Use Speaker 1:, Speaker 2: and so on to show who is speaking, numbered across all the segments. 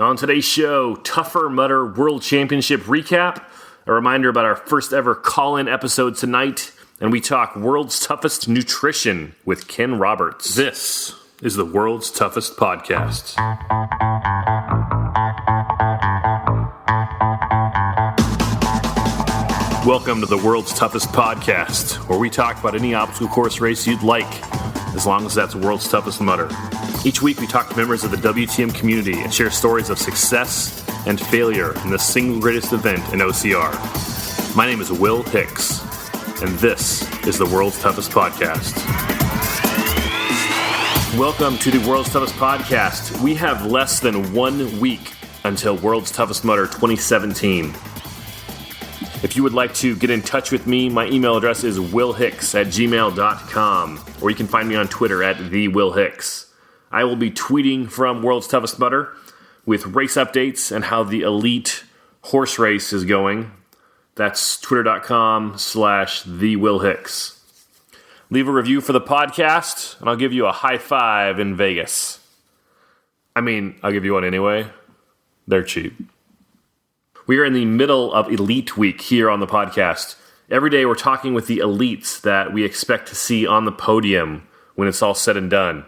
Speaker 1: On today's show, Tougher Mudder World Championship recap, a reminder about our first ever call-in episode tonight, and we talk World's Toughest Nutrition with Ken Roberts. This is the World's Toughest Podcast. Welcome to the World's Toughest Podcast, where we talk about any obstacle course race you'd like, as long as that's World's Toughest Mudder. Each week we talk to members of the WTM community and share stories of success and failure in the single greatest event in OCR. My name is Will Hicks, and this is the World's Toughest Podcast. Welcome to the World's Toughest Podcast. We have less than 1 week until World's Toughest Mudder 2017. If you would like to get in touch with me, my email address is willhicks@gmail.com, or you can find me on Twitter at @thewillhicks. I will be tweeting from World's Toughest Mudder with race updates and how the elite horse race is going. That's twitter.com/thewillhicks. Leave a review for the podcast, and I'll give you a high five in Vegas. I mean, I'll give you one anyway. They're cheap. We are in the middle of Elite Week here on the podcast. Every day we're talking with the elites that we expect to see on the podium when it's all said and done.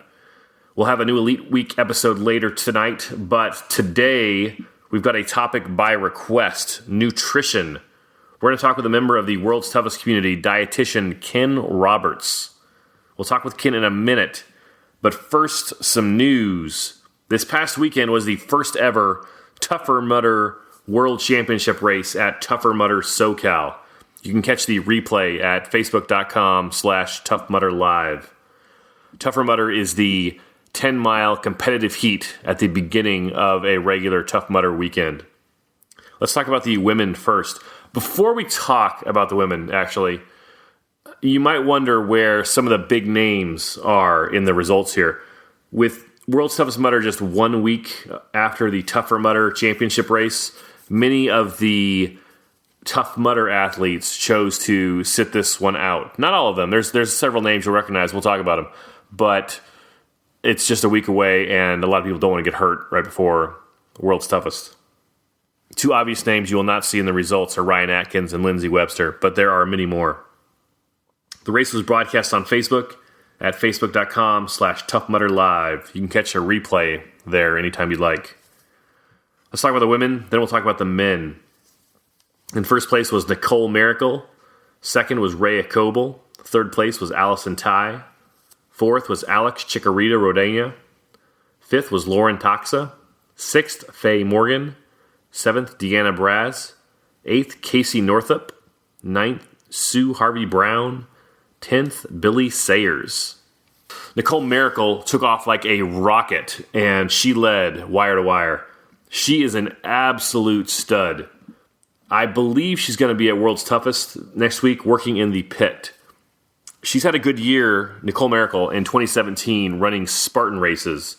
Speaker 1: We'll have a new Elite Week episode later tonight, but today we've got a topic by request, nutrition. We're going to talk with a member of the World's Toughest community, Dietitian Ken Roberts. We'll talk with Ken in a minute, but first, some news. This past weekend was the first ever Tougher Mudder World Championship race at Tougher Mudder SoCal. You can catch the replay at facebook.com/toughmudderlive. Tougher Mudder is the 10-mile competitive heat at the beginning of a regular Tough Mudder weekend. Let's talk about the women first. Before we talk about the women, actually, you might wonder where some of the big names are in the results here. With World's Toughest Mudder just 1 week after the Tougher Mudder Championship race, many of the Tough Mudder athletes chose to sit this one out. Not all of them. There's several names you'll recognize. We'll talk about them. But it's just a week away, and a lot of people don't want to get hurt right before World's Toughest. Two obvious names you will not see in the results are Ryan Atkins and Lindsey Webster, but there are many more. The race was broadcast on Facebook at facebook.com/toughmudderlive. You can catch a replay there anytime you'd like. Let's talk about the women, then we'll talk about the men. In first place was Nicole Miracle. Second was Rhea Coble. Third place was Allison Ty. Fourth was Alex Chikorita Rodena. Fifth was Lauren Toxa. Sixth, Faye Morgan. Seventh, Deanna Braz. Eighth, Casey Northup. Ninth, Sue Harvey Brown. 10th, Billy Sayers. Nicole Miracle took off like a rocket, and she led wire to wire. She is an absolute stud. I believe she's going to be at World's Toughest next week working in the pit. She's had a good year, Nicole Miracle, in 2017 running Spartan races.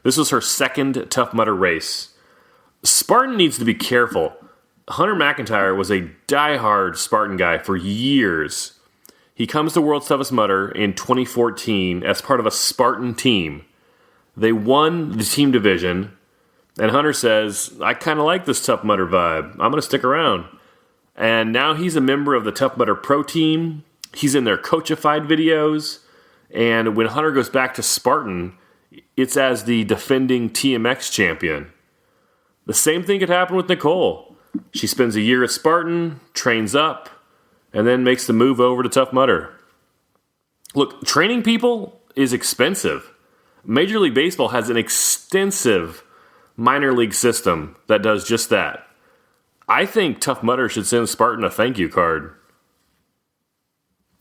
Speaker 1: This was her second Tough Mudder race. Spartan needs to be careful. Hunter McIntyre was a diehard Spartan guy for years. He comes to World's Toughest Mudder in 2014 as part of a Spartan team. They won the team division, and Hunter says, I kind of like this Tough Mudder vibe. I'm going to stick around. And now he's a member of the Tough Mudder Pro team. He's in their Coachified videos. And when Hunter goes back to Spartan, it's as the defending TMX champion. The same thing could happen with Nicole. She spends a year at Spartan, trains up, and then makes the move over to Tough Mudder. Look, training people is expensive. Major League Baseball has an extensive minor league system that does just that. I think Tough Mudder should send Spartan a thank you card.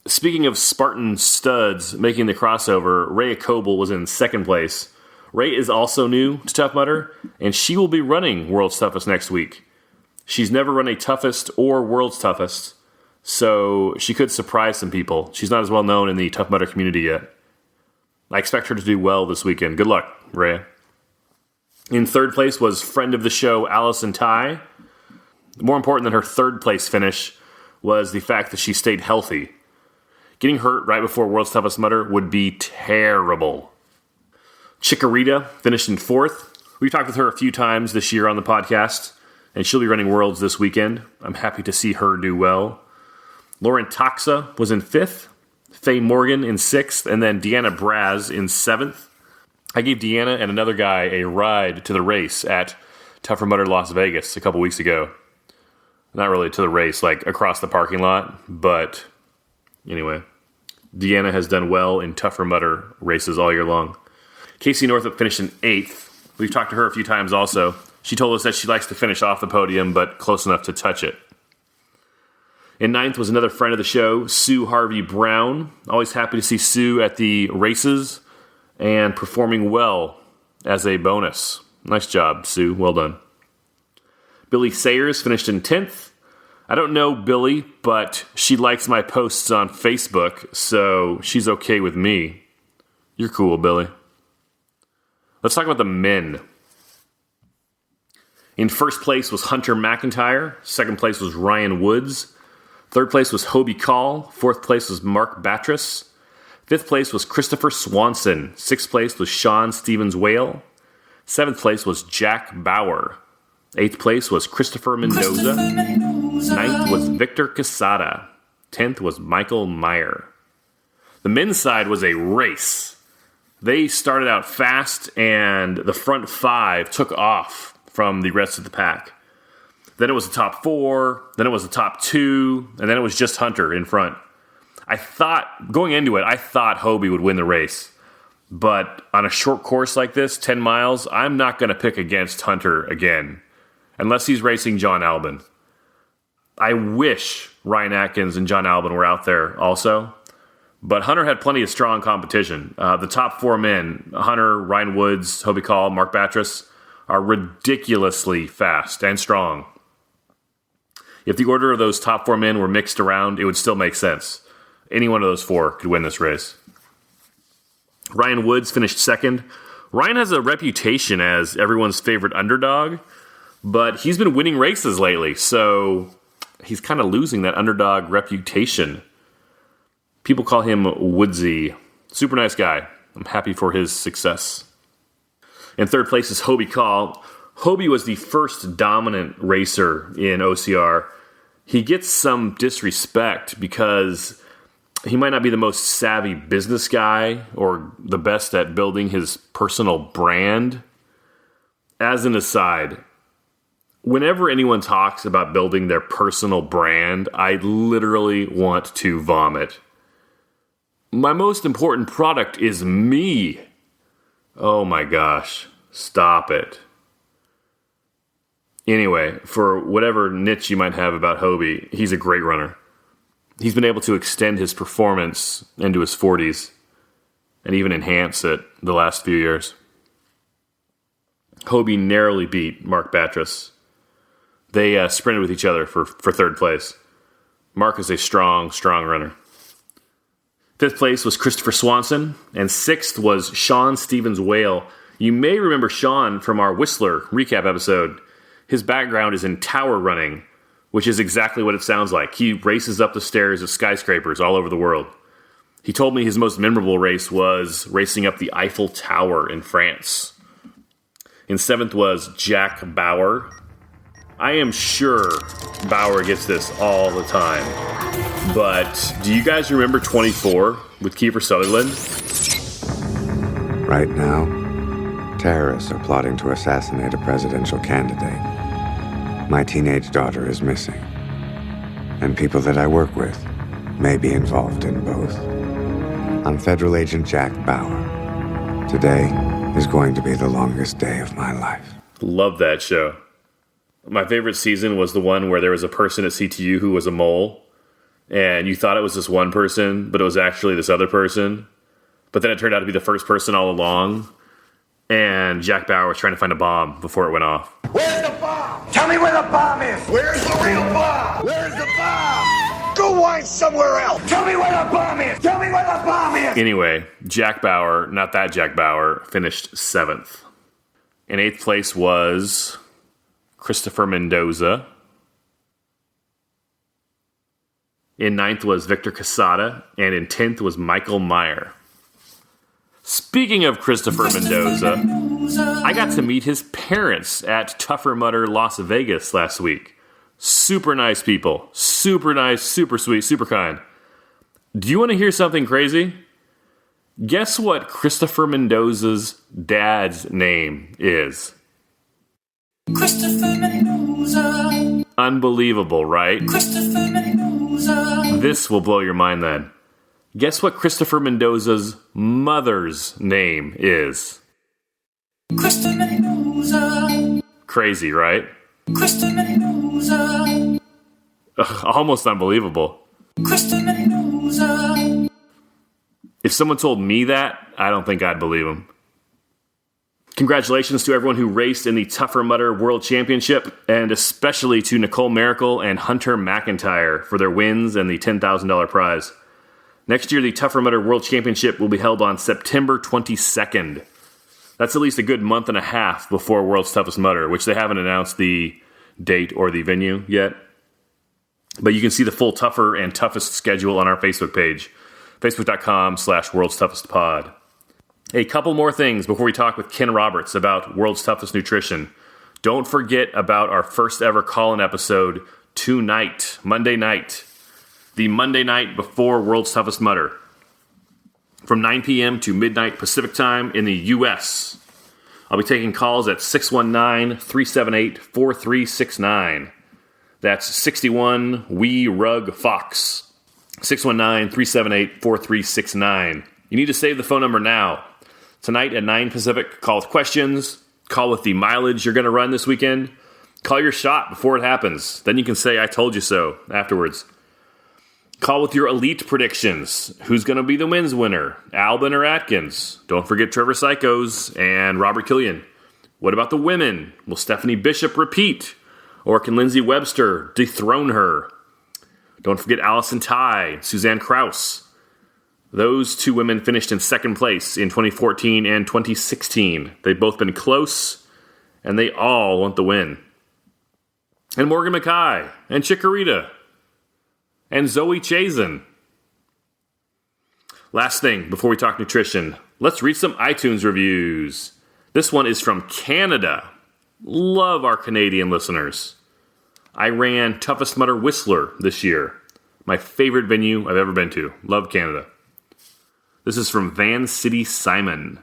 Speaker 1: Speaking of Spartan studs making the crossover, Rhea Coble was in second place. Ray is also new to Tough Mudder, and she will be running World's Toughest next week. She's never run a Toughest or World's Toughest, so she could surprise some people. She's not as well known in the Tough Mudder community yet. I expect her to do well this weekend. Good luck, Rhea. In third place was friend of the show, Allison Ty. More important than her third place finish was the fact that she stayed healthy. Getting hurt right before World's Toughest Mudder would be terrible. Chikorita finished in fourth. We talked with her a few times this year on the podcast, and she'll be running Worlds this weekend. I'm happy to see her do well. Lauren Toxa was in 5th, Faye Morgan in 6th, and then Deanna Braz in 7th. I gave Deanna and another guy a ride to the race at Tougher Mudder Las Vegas a couple weeks ago. Not really to the race, like across the parking lot, but anyway. Deanna has done well in Tougher Mudder races all year long. Casey Northup finished in 8th. We've talked to her a few times also. She told us that she likes to finish off the podium, but close enough to touch it. In 9th was another friend of the show, Sue Harvey Brown. Always happy to see Sue at the races and performing well as a bonus. Nice job, Sue. Well done. Billy Sayers finished in 10th. I don't know Billy, but she likes my posts on Facebook, so she's okay with me. You're cool, Billy. Let's talk about the men. In first place was Hunter McIntyre. Second place was Ryan Woods. Third place was Hobie Call. Fourth place was Mark Batress. Fifth place was Christopher Swanson. Sixth place was Sean Stevens-Whale. Seventh place was Jack Bauer. Eighth place was Christopher Mendoza. Ninth was Victor Quesada. 10th was Michael Meyer. The men's side was a race. They started out fast, and the front 5 took off from the rest of the pack. Then it was the top 4, then it was the top 2, and then it was just Hunter in front. Going into it, I thought Hobie would win the race. But on a short course like this, 10 miles, I'm not going to pick against Hunter again, unless he's racing John Albin. I wish Ryan Atkins and John Albin were out there also. But Hunter had plenty of strong competition. The top 4 men, Hunter, Ryan Woods, Hobie Call, Mark Batress, are ridiculously fast and strong. If the order of those top 4 men were mixed around, it would still make sense. Any one of those 4 could win this race. Ryan Woods finished 2nd. Ryan has a reputation as everyone's favorite underdog, but he's been winning races lately, so he's kind of losing that underdog reputation. People call him Woodsy. Super nice guy. I'm happy for his success. In third place is Hobie Call. Hobie was the first dominant racer in OCR. He gets some disrespect because he might not be the most savvy business guy or the best at building his personal brand. As an aside, whenever anyone talks about building their personal brand, I literally want to vomit. My most important product is me. Oh my gosh. Stop it. Anyway, for whatever niche you might have about Hobie, he's a great runner. He's been able to extend his performance into his 40s and even enhance it the last few years. Hobie narrowly beat Mark Batress. They sprinted with each other for third place. Mark is a strong runner. Fifth place was Christopher Swanson, and 6th was Sean Stevens-Whale. You may remember Sean from our Whistler recap episode. His background is in tower running, which is exactly what it sounds like. He races up the stairs of skyscrapers all over the world. He told me his most memorable race was racing up the Eiffel Tower in France. In 7th was Jack Bauer. I am sure Bauer gets this all the time. But do you guys remember 24 with Kiefer Sutherland?
Speaker 2: Right now, terrorists are plotting to assassinate a presidential candidate. My teenage daughter is missing. And people that I work with may be involved in both. I'm Federal Agent Jack Bauer. Today is going to be the longest day of my life.
Speaker 1: Love that show. My favorite season was the one where there was a person at CTU who was a mole, and you thought it was this one person, but it was actually this other person. But then it turned out to be the first person all along, and Jack Bauer was trying to find a bomb before it went off.
Speaker 3: Where's the bomb? Tell me where the bomb is! Where's the real bomb? Where's the bomb? Go whine somewhere else! Tell me where the bomb is! Tell me where the bomb is!
Speaker 1: Anyway, Jack Bauer, not that Jack Bauer, finished 7th. In 8th place was Christopher Mendoza. In 9th was Victor Quesada, and in 10th was Michael Meyer. Speaking of Christopher Mendoza, I got to meet his parents at Tougher Mudder Las Vegas last week. Super nice people. Super nice, super sweet, super kind. Do you want to hear something crazy? Guess what Christopher Mendoza's dad's name is?
Speaker 4: Christopher Mendoza.
Speaker 1: Unbelievable, right?
Speaker 4: Christopher Mendoza.
Speaker 1: This will blow your mind then. Guess what Christopher Mendoza's mother's name is?
Speaker 4: Christopher Mendoza.
Speaker 1: Crazy, right?
Speaker 4: Christopher Mendoza.
Speaker 1: Almost unbelievable.
Speaker 4: Christopher Mendoza.
Speaker 1: If someone told me that, I don't think I'd believe them. Congratulations to everyone who raced in the Tougher Mudder World Championship, and especially to Nicole Miracle and Hunter McIntyre for their wins and the $10,000 prize. Next year, the Tougher Mudder World Championship will be held on September 22nd. That's at least a good month and a half before World's Toughest Mudder, which they haven't announced the date or the venue yet. But you can see the full Tougher and Toughest schedule on our Facebook page, facebook.com/World's Toughest Pod. A couple more things before we talk with Ken Roberts about World's Toughest Nutrition. Don't forget about our first ever call-in episode tonight, Monday night. The Monday night before World's Toughest Mudder. From 9 p.m. to midnight Pacific time in the U.S. I'll be taking calls at 619-378-4369. That's 61 Wee Rug Fox. 619-378-4369. You need to save the phone number now. Tonight at 9 Pacific, call with questions. Call with the mileage you're going to run this weekend. Call your shot before it happens. Then you can say, I told you so, afterwards. Call with your elite predictions. Who's going to be the men's winner? Albin or Atkins? Don't forget Trevor Sykos and Robert Killian. What about the women? Will Stephanie Bishop repeat? Or can Lindsay Webster dethrone her? Don't forget Allison Ty, Suzanne Kraus. Those two women finished in second place in 2014 and 2016. They've both been close, and they all want the win. And Morgan McKay, and Chikorita, and Zoe Chazen. Last thing, before we talk nutrition, let's read some iTunes reviews. This one is from Canada. Love our Canadian listeners. I ran Toughest Mudder Whistler this year. My favorite venue I've ever been to. Love Canada. This is from Van City Simon.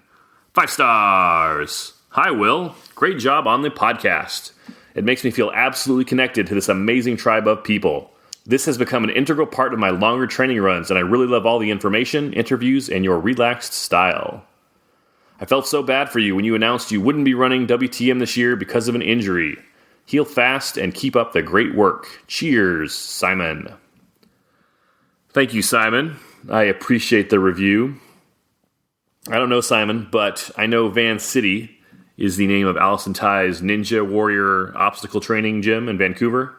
Speaker 1: 5 stars. Hi, Will. Great job on the podcast. It makes me feel absolutely connected to this amazing tribe of people. This has become an integral part of my longer training runs, and I really love all the information, interviews, and your relaxed style. I felt so bad for you when you announced you wouldn't be running WTM this year because of an injury. Heal fast and keep up the great work. Cheers, Simon. Thank you, Simon. I appreciate the review. I don't know Simon, but I know Van City is the name of Allison Ty's Ninja Warrior obstacle training gym in Vancouver.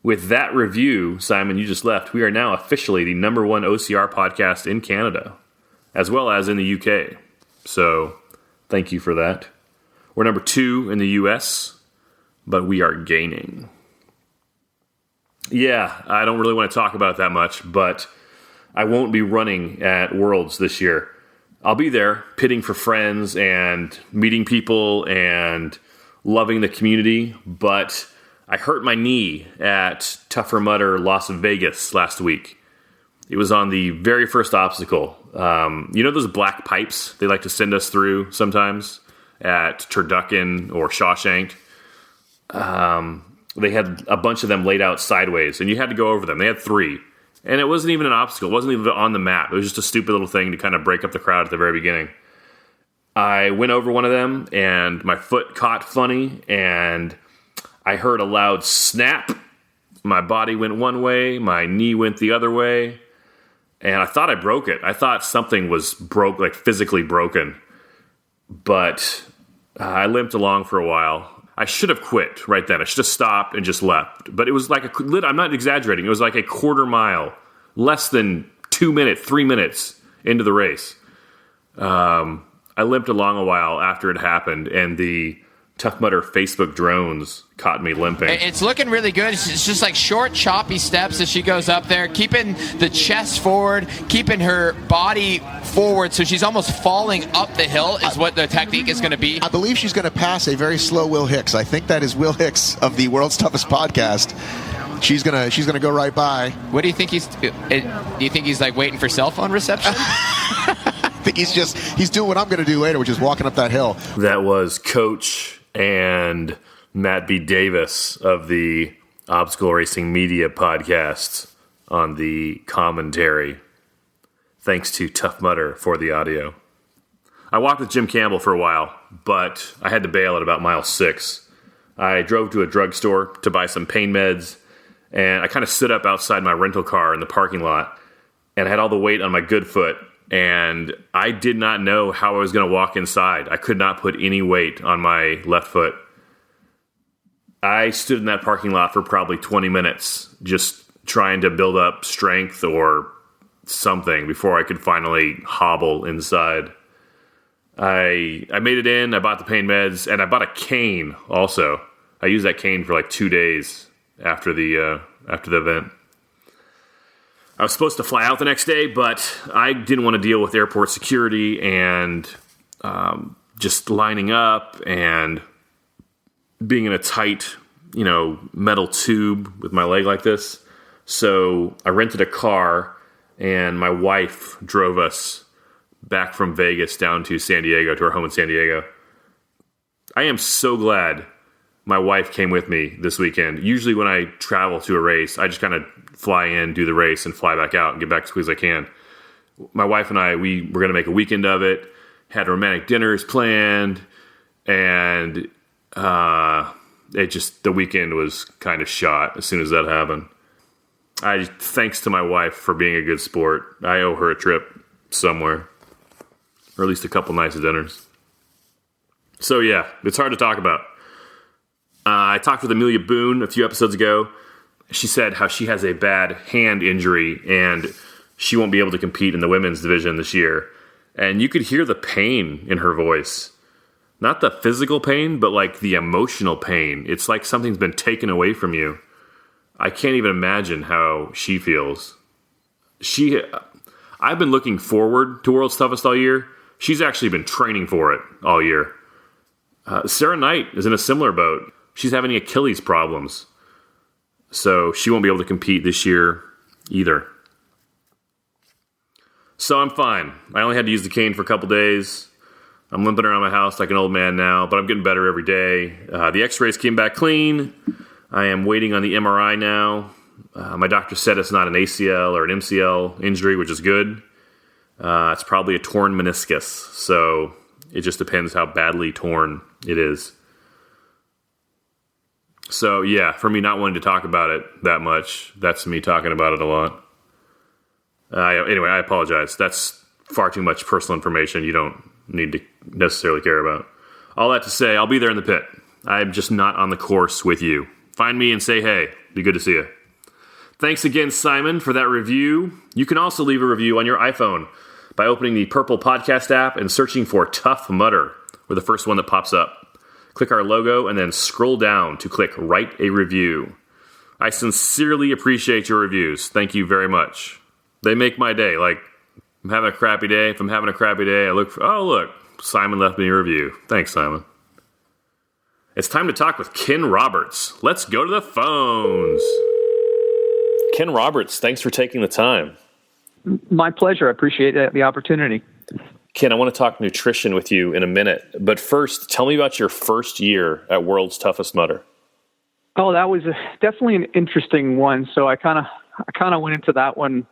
Speaker 1: With that review, Simon, you just left, we are now officially the #1 OCR podcast in Canada, as well as in the UK. So, thank you for that. We're #2 in the US, but we are gaining. Yeah, I don't really want to talk about it that much, but I won't be running at Worlds this year. I'll be there pitting for friends and meeting people and loving the community, but I hurt my knee at Tougher Mudder Las Vegas last week. It was on the very first obstacle. You know those black pipes they like to send us through sometimes at Turducken or Shawshank? They had a bunch of them laid out sideways, and you had to go over them. They had 3. And it wasn't even an obstacle. It wasn't even on the map. It was just a stupid little thing to kind of break up the crowd at the very beginning. I went over one of them, and my foot caught funny, and I heard a loud snap. My body went one way, my knee went the other way, and I thought I broke it. I thought something was broke, like physically broken. But I limped along for a while. I should have quit right then. I should have stopped and just left. But it was like I'm not exaggerating. It was like a quarter mile, less than 2 minutes, 3 minutes into the race. I limped along a while after it happened, and the Tough Mudder Facebook drones caught me limping.
Speaker 5: It's looking really good. It's just like short, choppy steps as she goes up there, keeping the chest forward, keeping her body forward, so she's almost falling up the hill is what the technique is going to be.
Speaker 6: I believe she's going to pass a very slow Will Hicks. I think that is Will Hicks of the World's Toughest Podcast. She's gonna go right by.
Speaker 5: What do you think do you think he's like waiting for cell phone reception?
Speaker 6: I think he's doing what I'm going to do later, which is walking up that hill.
Speaker 1: That was Coach and Matt B. Davis of the Obstacle Racing Media podcast on the commentary. Thanks to Tough Mudder for the audio. I walked with Jim Campbell for a while, but I had to bail at about mile 6. I drove to a drugstore to buy some pain meds, and I kind of stood up outside my rental car in the parking lot, and I had all the weight on my good foot, and I did not know how I was going to walk inside. I could not put any weight on my left foot. I stood in that parking lot for probably 20 minutes just trying to build up strength or something before I could finally hobble inside. I made it in, I bought the pain meds, and I bought a cane also. I used that cane for like 2 days after the event. I was supposed to fly out the next day, but I didn't want to deal with airport security and just lining up and being in a tight, metal tube with my leg like this. So I rented a car, and my wife drove us back from Vegas down to San Diego, to our home in San Diego. I am so glad my wife came with me this weekend. Usually when I travel to a race, I just kind of fly in, do the race, and fly back out and get back as quick as I can. My wife and I, we were going to make a weekend of it, had romantic dinners planned, and the weekend was kind of shot as soon as that happened. Thanks to my wife for being a good sport. I owe her a trip somewhere, or at least a couple nice dinners. So yeah, it's hard to talk about. I talked with Amelia Boone a few episodes ago. She said how she has a bad hand injury and she won't be able to compete in the women's division this year. And you could hear the pain in her voice. Not the physical pain, but like the emotional pain. It's like something's been taken away from you. I can't even imagine how she feels. I've been looking forward to World's Toughest all year. She's actually been training for it all year. Sarah Knight is in a similar boat. She's having Achilles problems. So she won't be able to compete this year either. So I'm fine. I only had to use the cane for a couple days. I'm limping around my house like an old man now, but I'm getting better every day. The x-rays came back clean. I am waiting on the MRI now. My doctor said it's not an ACL or an MCL injury, which is good. It's probably a torn meniscus, so it just depends how badly torn it is. So yeah, for me not wanting to talk about it that much, that's me talking about it a lot. Anyway, I apologize. That's far too much personal information you don't need to necessarily care about. All that to say, I'll be there in the pit. I'm just not on the course with you. Find me and say hey. Be good to see you. Thanks again, Simon, for that review. You can also leave a review on your iPhone by opening the Purple Podcast app and searching for Tough Mudder. We're the first one that pops up. Click our logo and then scroll down to click Write a Review. I sincerely appreciate your reviews. Thank you very much. They make my day. Like, I'm having a crappy day. If I'm having a crappy day, I look, Simon left me a review. Thanks, Simon. It's time to talk with Ken Roberts. Let's go to the phones. Ken Roberts, thanks for taking the time.
Speaker 7: My pleasure. I appreciate the opportunity.
Speaker 1: Ken, I want to talk nutrition with you in a minute. But first, tell me about your first year at World's Toughest Mudder.
Speaker 7: Oh, that was definitely an interesting one. So I kind of went into that one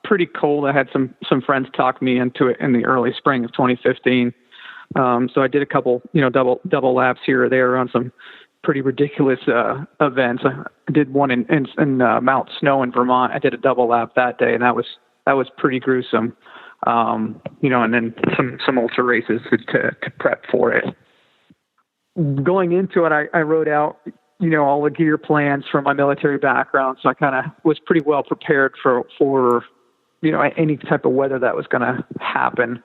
Speaker 7: pretty cold. I had some friends talk me into it in the early spring of 2015. So I did a couple, double laps here or there on some pretty ridiculous events. I did one in Mount Snow in Vermont. I did a double lap that day, and that was pretty gruesome. And then some ultra races to prep for it. Going into it, I wrote out, all the gear plans from my military background. So I kind of was pretty well prepared for any type of weather that was going to happen.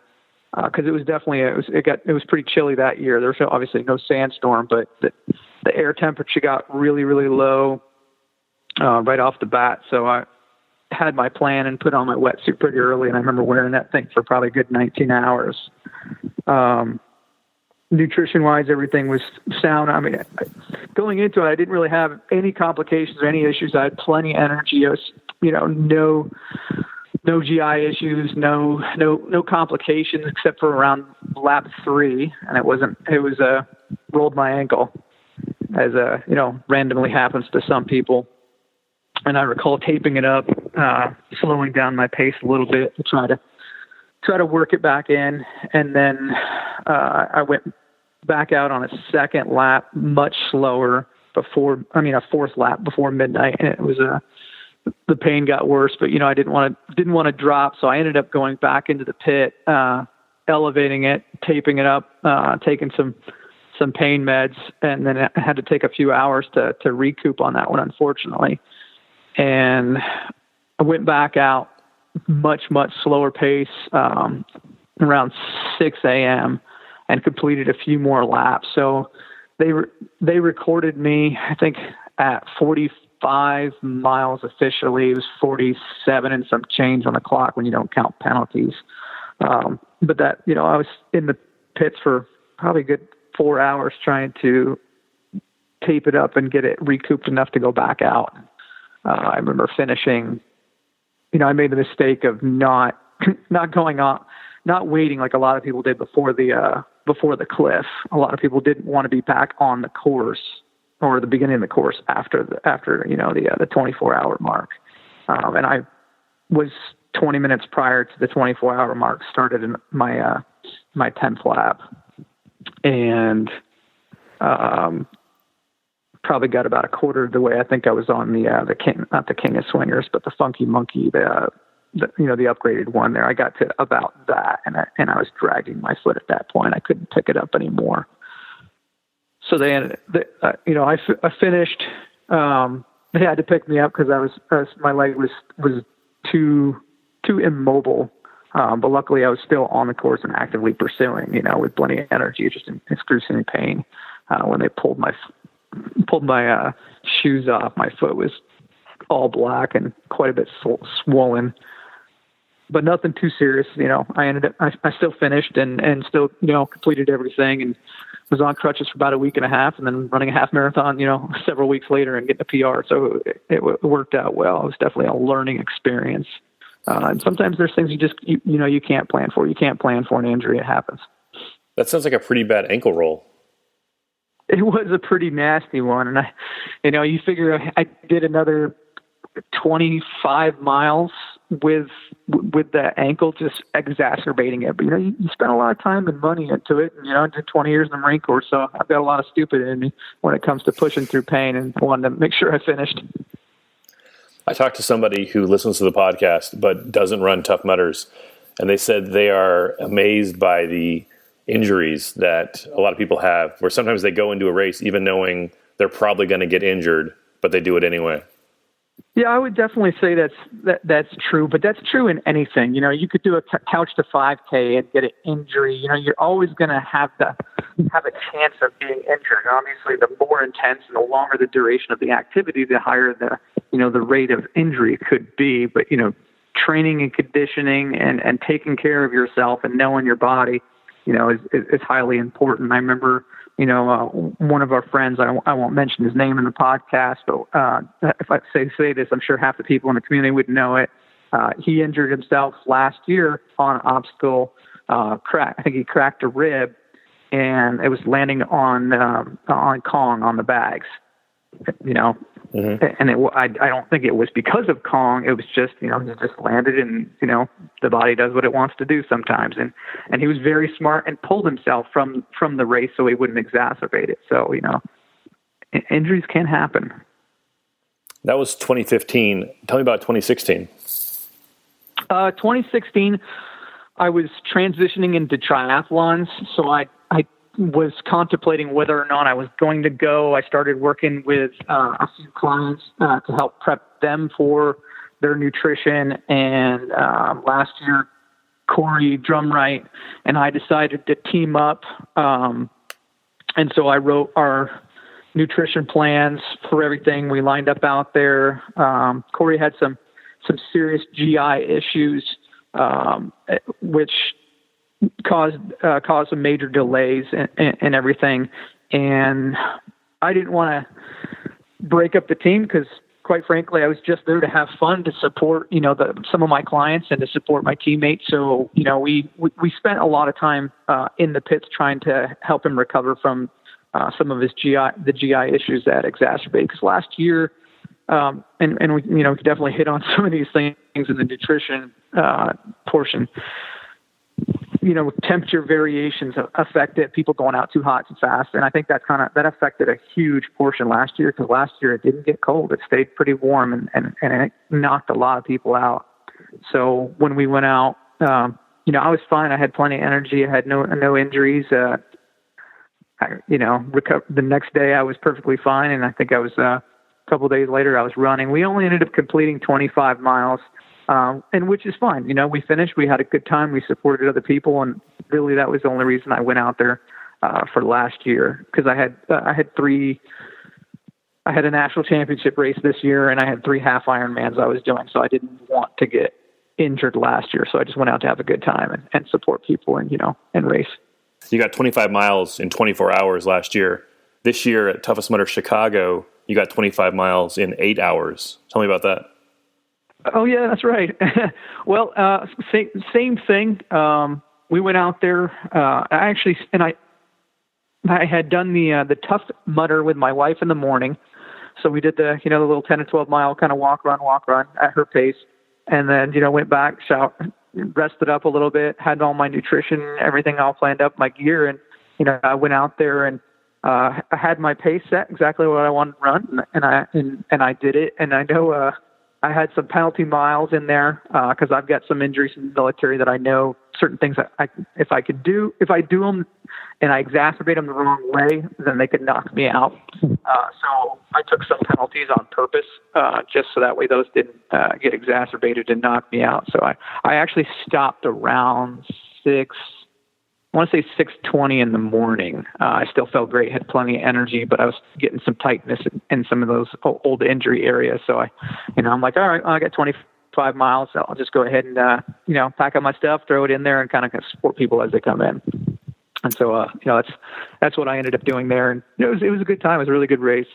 Speaker 7: because it was definitely it was pretty chilly that year. There was obviously no sandstorm, but the air temperature got really, really low right off the bat. So I had my plan and put on my wetsuit pretty early, and I remember wearing that thing for probably a good 19 hours. Nutrition-wise, everything was sound. I mean, going into it, I didn't really have any complications or any issues. I had plenty of energy. I was, no GI issues, no complications except for around lap 3, and it was rolled my ankle, as randomly happens to some people. And I recall taping it up, slowing down my pace a little bit to try to work it back in. And then I went back out on a second lap, much slower a fourth lap before midnight. And it was the pain got worse, but I didn't want to drop. So I ended up going back into the pit, elevating it, taping it up, taking some pain meds. And then I had to take a few hours to recoup on that one, unfortunately. And I went back out much, much slower pace, around 6 a.m. and completed a few more laps. So they recorded me, I think, at 45 miles officially. It was 47 and some change on the clock when you don't count penalties. But that, I was in the pits for probably a good 4 hours trying to tape it up and get it recouped enough to go back out. I remember finishing, I made the mistake of not going on, not waiting like a lot of people did before the cliff. A lot of people didn't want to be back on the course or the beginning of the course after the 24-hour mark. And I was 20 minutes prior to the 24-hour mark, started in my 10th lap, and probably got about a quarter of the way. I think I was on the king, not the King of Swingers, but the Funky Monkey, the upgraded one there. I got to about that, and I was dragging my foot at that point. I couldn't pick it up anymore. So I finished. They had to pick me up because my leg was too immobile. But luckily I was still on the course and actively pursuing, with plenty of energy, just in excruciating pain. When they pulled my shoes off, my foot was all black and quite a bit swollen, but nothing too serious. I still finished and still, completed everything and was on crutches for about a week and a half, and then running a half marathon, several weeks later and getting a PR. So it worked out well. It was definitely a learning experience. And sometimes there's things you can't plan for. You can't plan for an injury. It happens.
Speaker 1: That sounds like a pretty bad ankle roll.
Speaker 7: It was a pretty nasty one. And you figure I did another 25 miles with the ankle just exacerbating it. But, you spend a lot of time and money into it. And, I did 20 years in the Marine Corps, so I've got a lot of stupid in me when it comes to pushing through pain, and wanted to make sure I finished.
Speaker 1: I talked to somebody who listens to the podcast but doesn't run Tough Mudders, and they said they are amazed by the injuries that a lot of people have, where sometimes they go into a race even knowing they're probably going to get injured, but they do it anyway.
Speaker 7: Yeah, I would definitely say that's true, but that's true in anything. You could do a couch to 5K and get an injury. You're always going to have a chance of being injured. Obviously, the more intense and the longer the duration of the activity, the higher the rate of injury could be. But training and conditioning and taking care of yourself and knowing your body, is highly important. I remember, one of our friends, I won't mention his name in the podcast, but if I say this, I'm sure half the people in the community would know it. He injured himself last year on obstacle crack. I think he cracked a rib, and it was landing on Kong on the bags. Mm-hmm. And I don't think it was because of Kong. It was just, he just landed, and, the body does what it wants to do sometimes. And he was very smart and pulled himself from the race so he wouldn't exacerbate it. So, injuries can happen.
Speaker 1: That was 2015. Tell me about 2016.
Speaker 7: 2016, I was transitioning into triathlons. So I was contemplating whether or not I was going to go. I started working with a few clients to help prep them for their nutrition. And last year, Corey Drumright and I decided to team up. And so I wrote our nutrition plans for everything. We lined up out there. Corey had some serious GI issues, which caused some major delays and everything. And I didn't want to break up the team because, quite frankly, I was just there to have fun, to support, some of my clients and to support my teammates. So, we spent a lot of time in the pits trying to help him recover from some of the GI issues that exacerbated. Because last year, and we, definitely hit on some of these things in the nutrition portion. Temperature variations affected people going out too hot, too fast. And I think that affected a huge portion last year, because last year it didn't get cold. It stayed pretty warm and it knocked a lot of people out. So when we went out, I was fine. I had plenty of energy. I had no injuries. The next day I was perfectly fine. And I think I was, a couple of days later I was running. We only ended up completing 25 miles. And which is fine. We finished, we had a good time, we supported other people. And really that was the only reason I went out there, for last year. Cause I had a national championship race this year and I had 3 half Ironmans I was doing. So I didn't want to get injured last year. So I just went out to have a good time and support people and race.
Speaker 1: You got 25 miles in 24 hours last year. This year at Toughest Mudder Chicago, you got 25 miles in 8 hours. Tell me about that.
Speaker 7: Oh yeah, that's right. Well, same thing. We went out there. I had done the Tough Mudder with my wife in the morning. So we did the little 10 to 12 mile kind of walk run at her pace. And then, went back, showered, rested up a little bit, had all my nutrition, everything all planned up, my gear. And, I went out there and, I had my pace set exactly what I wanted to run. And I did it. And I know, I had some penalty miles in there because I've got some injuries in the military that I know certain things that if I do them and I exacerbate them the wrong way, then they could knock me out. So I took some penalties on purpose just so that way those didn't get exacerbated and knock me out. So I actually stopped around 6:20 in the morning. I still felt great, had plenty of energy, but I was getting some tightness in some of those old injury areas. So I'm like, all right, I got 25 miles. So I'll just go ahead and, pack up my stuff, throw it in there and kind of support people as they come in. And so, that's what I ended up doing there. And it was a good time. It was a really good race.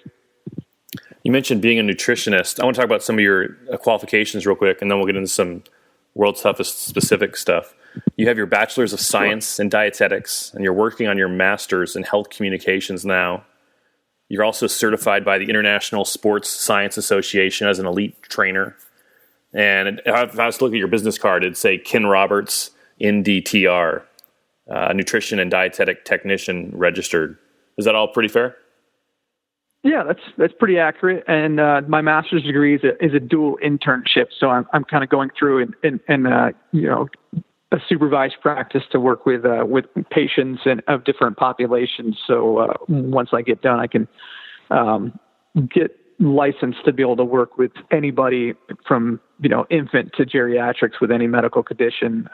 Speaker 1: You mentioned being a nutritionist. I want to talk about some of your qualifications real quick, and then we'll get into some World's Toughest specific stuff. You have your Bachelor's of Science in Dietetics, and you're working on your Master's in Health Communications now. You're also certified by the International Sports Science Association as an elite trainer. And if I was to look at your business card, it'd say Ken Roberts, NDTR, Nutrition and Dietetic Technician registered. Is that all pretty fair?
Speaker 7: Yeah, that's pretty accurate. And my master's degree is a dual internship, so I'm kind of going through and a supervised practice to work with patients and of different populations. So once I get done, I can get licensed to be able to work with anybody from infant to geriatrics with any medical condition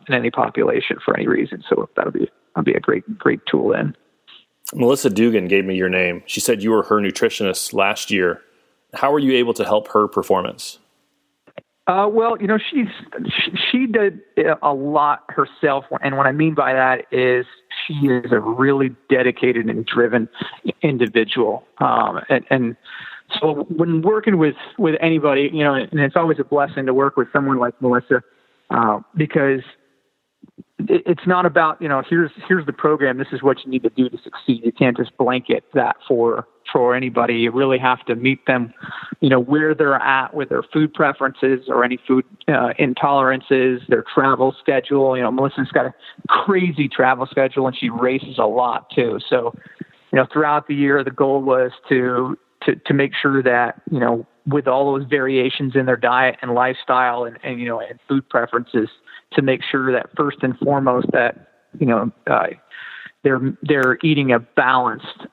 Speaker 7: in any population for any reason. So that'll be a great tool then.
Speaker 1: Melissa Dugan gave me your name. She said you were her nutritionist last year. How were you able to help her performance?
Speaker 7: Well, she did a lot herself. And what I mean by that is she is a really dedicated and driven individual. And so when working with anybody, and it's always a blessing to work with someone like Melissa, because it's not about, here's the program. This is what you need to do to succeed. You can't just blanket that for anybody. You really have to meet them, where they're at with their food preferences or any food intolerances, their travel schedule. Melissa's got a crazy travel schedule and she races a lot too. So, throughout the year, the goal was to make sure that, with all those variations in their diet and lifestyle and food preferences, to make sure that first and foremost that, they're eating a balanced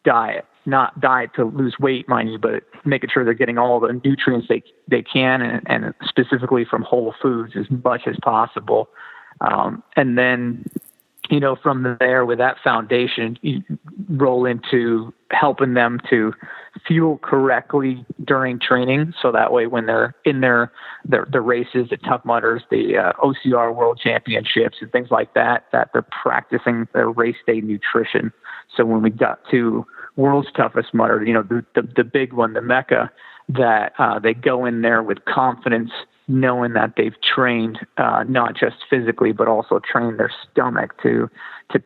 Speaker 7: diet, not diet to lose weight, mind you, but making sure they're getting all the nutrients they can, and specifically from whole foods as much as possible. And then, from there, with that foundation, you roll into helping them to fuel correctly during training. So that way, when they're in the races, the Tough Mudders, the OCR World Championships and things like that they're practicing their race day nutrition. So when we got to World's Toughest Mudder, the big one, the Mecca, that they go in there with confidence, knowing that they've trained not just physically, but also trained their stomach to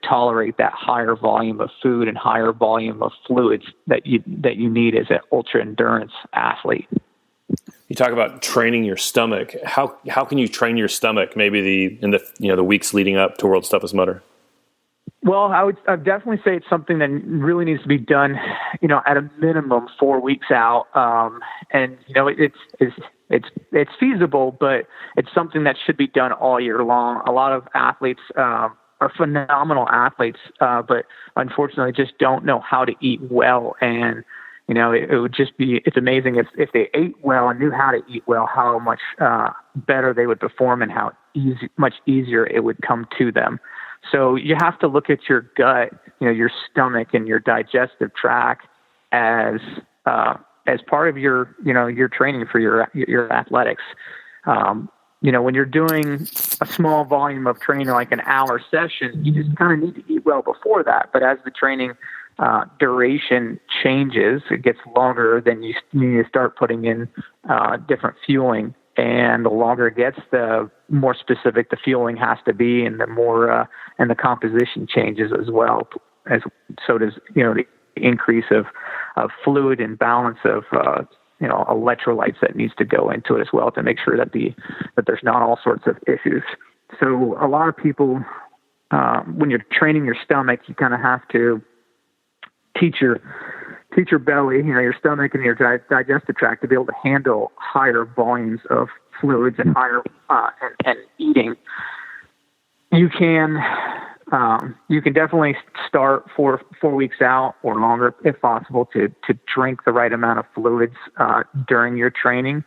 Speaker 7: tolerate that higher volume of food and higher volume of fluids that you need as an ultra endurance athlete.
Speaker 1: You talk about training your stomach. How can you train your stomach? Maybe in the weeks leading up to World's Toughest Mudder.
Speaker 7: Well, I'd definitely say it's something that really needs to be done, at a minimum 4 weeks out. And it's feasible, but it's something that should be done all year long. A lot of athletes are phenomenal athletes, but unfortunately just don't know how to eat well. And, it would just it's amazing if they ate well and knew how to eat well, how much better they would perform and how much easier it would come to them. So you have to look at your gut, your stomach and your digestive tract as part of your training for your athletics. When you're doing a small volume of training, like an hour session, you just kind of need to eat well before that. But as the training duration changes, it gets longer, then you need to start putting in different fueling. And the longer it gets, the more specific the fueling has to be, and the more and the composition changes as well. So does the increase of fluid and balance of electrolytes that needs to go into it as well to make sure that there's not all sorts of issues. So a lot of people, when you're training your stomach, you kind of have to teach your belly, your stomach and your digestive tract to be able to handle higher volumes of fluids and higher and eating. You can definitely start 4 weeks out or longer, if possible, to drink the right amount of fluids during your training,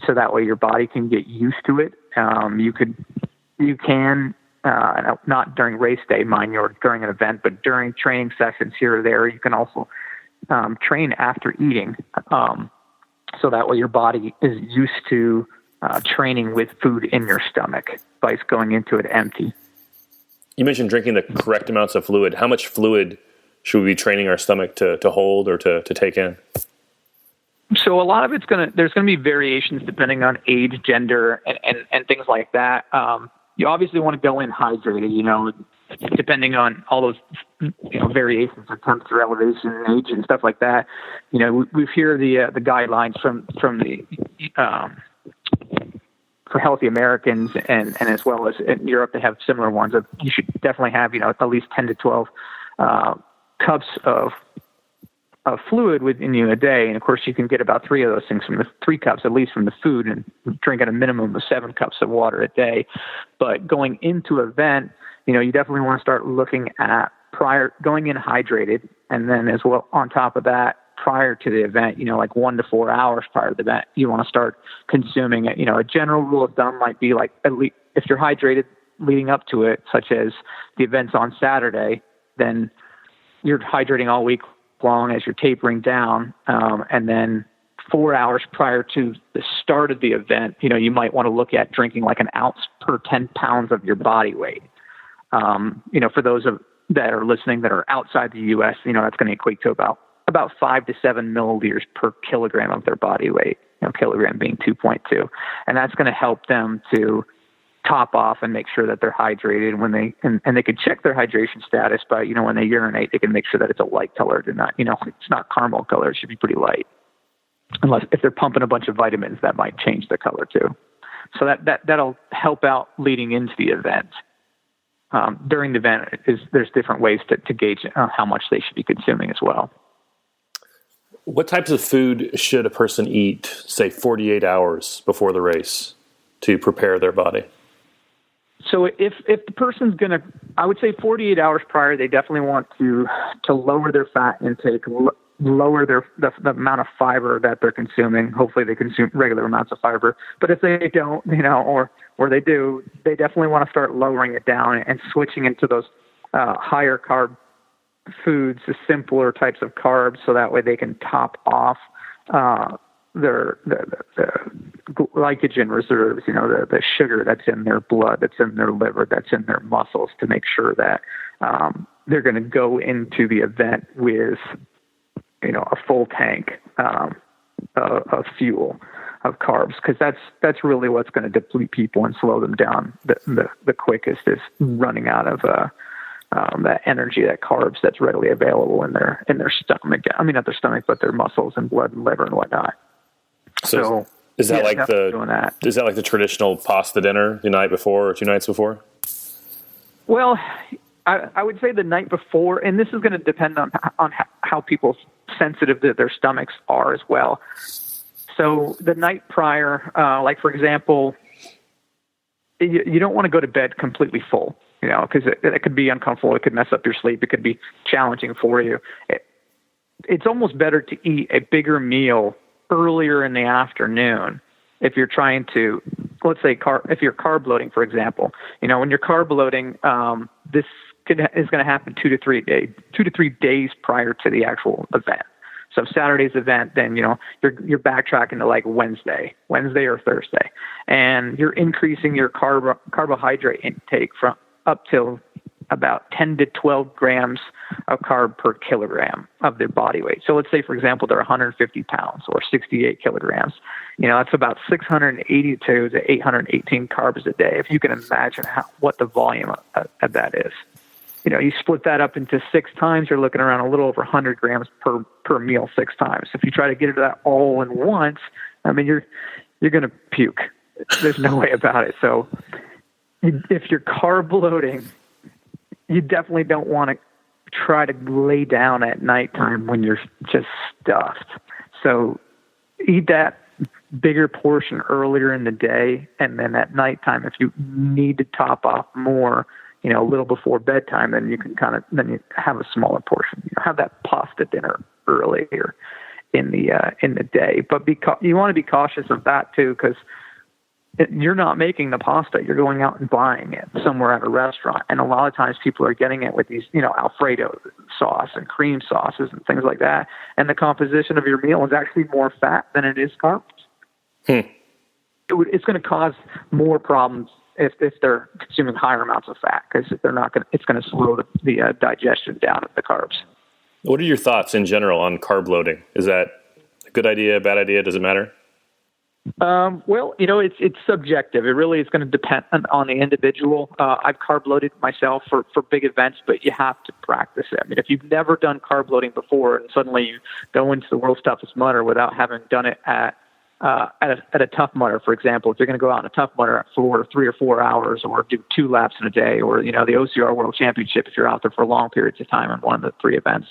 Speaker 7: so that way your body can get used to it. You can not during race day, mind you, or during an event, but during training sessions here or there, you can also train after eating, so that way your body is used to training with food in your stomach by going into it empty.
Speaker 1: You mentioned drinking the correct amounts of fluid. How much fluid should we be training our stomach to hold or to take in?
Speaker 7: So a lot of there's going to be variations depending on age, gender, and things like that. You obviously want to go in hydrated, depending on all those, variations of temperature, elevation, and age and stuff like that. We hear the guidelines from the, for healthy Americans and as well as in Europe, they have similar ones. You should definitely have, at least 10 to 12 cups of fluid within you a day. And of course you can get about 3 of those things from the 3 cups, at least from the food, and drink at a minimum of 7 cups of water a day. But going into an event, you definitely want to start looking at going in hydrated. And then as well, on top of that, prior to the event, like 1 to 4 hours prior to the event, you want to start consuming it. A general rule of thumb might be like, at least if you're hydrated leading up to it, such as the event's on Saturday, then you're hydrating all week long as you're tapering down. And then 4 hours prior to the start of the event, you might want to look at drinking like an ounce per 10 pounds of your body weight. For those that are listening that are outside the U.S., that's going to equate to about 5 to 7 milliliters per kilogram of their body weight, kilogram being 2.2. And that's going to help them to top off and make sure that they're hydrated when and they can check their hydration status by, when they urinate, they can make sure that it's a light color and not, it's not caramel color. It should be pretty light. Unless if they're pumping a bunch of vitamins, that might change the color too. So that'll help out leading into the event. During the event, there's different ways to gauge how much they should be consuming as well.
Speaker 1: What types of food should a person eat, say, 48 hours before the race to prepare their body?
Speaker 7: So if the person's I would say 48 hours prior, they definitely want to lower their fat intake, lower the amount of fiber that they're consuming. Hopefully they consume regular amounts of fiber. But if they don't, or they do, they definitely want to start lowering it down and switching into those higher carb foods, the simpler types of carbs, so that way they can top off the glycogen reserves, the sugar that's in their blood, that's in their liver, that's in their muscles, to make sure that they're going to go into the event with a full tank of fuel, of carbs, because that's really what's going to deplete people and slow them down the quickest, is running out of that energy, that carbs that's readily available in their stomach. I mean, not their stomach, but their muscles and blood and liver and whatnot.
Speaker 1: So is that like the traditional pasta dinner the night before or 2 nights before?
Speaker 7: Well, I would say the night before, and this is going to depend on how people sensitive to their stomachs are as well. So the night prior, like for example, you don't want to go to bed completely full, because it could be uncomfortable. It could mess up your sleep. It could be challenging for you. It's almost better to eat a bigger meal earlier in the afternoon if you're trying to, let's say, if you're carb loading, for example. When you're carb loading, this is going to happen 2 to 3 days prior to the actual event. So Saturday's event, then you're backtracking to like Wednesday or Thursday, and you're increasing your carbohydrate intake from up till about 10 to 12 grams of carb per kilogram of their body weight. So let's say, for example, they're 150 pounds or 68 kilograms. That's about 682 to 818 carbs a day. If you can imagine what the volume of that is. You split that up into 6 times, you're looking around a little over 100 grams per meal 6 times. If you try to get into that all in once, I mean, you're going to puke. There's no way about it. So if you're carb loading, you definitely don't want to try to lay down at nighttime when you're just stuffed. So eat that bigger portion earlier in the day, and then at nighttime, if you need to top off more, a little before bedtime, then you can then you have a smaller portion. Have that pasta dinner earlier in the day. But you want to be cautious of that too, because you're not making the pasta. You're going out and buying it somewhere at a restaurant. And a lot of times people are getting it with these, Alfredo sauce and cream sauces and things like that. And the composition of your meal is actually more fat than it is carbs. It's going to cause more problems if they're consuming higher amounts of fat, because it's going to slow the digestion down of the carbs.
Speaker 1: What are your thoughts in general on carb loading? Is that a good idea, bad idea? Does it matter?
Speaker 7: Well, it's subjective. It really is going to depend on the individual. I've carb loaded myself for big events, but you have to practice it. I mean, if you've never done carb loading before and suddenly you go into the world's toughest mudder without having done it at a tough mudder, for example, if you're going to go out in a tough mudder for 3 or 4 hours, or do 2 laps in a day, or the OCR World Championship, if you're out there for long periods of time in one of the 3 events,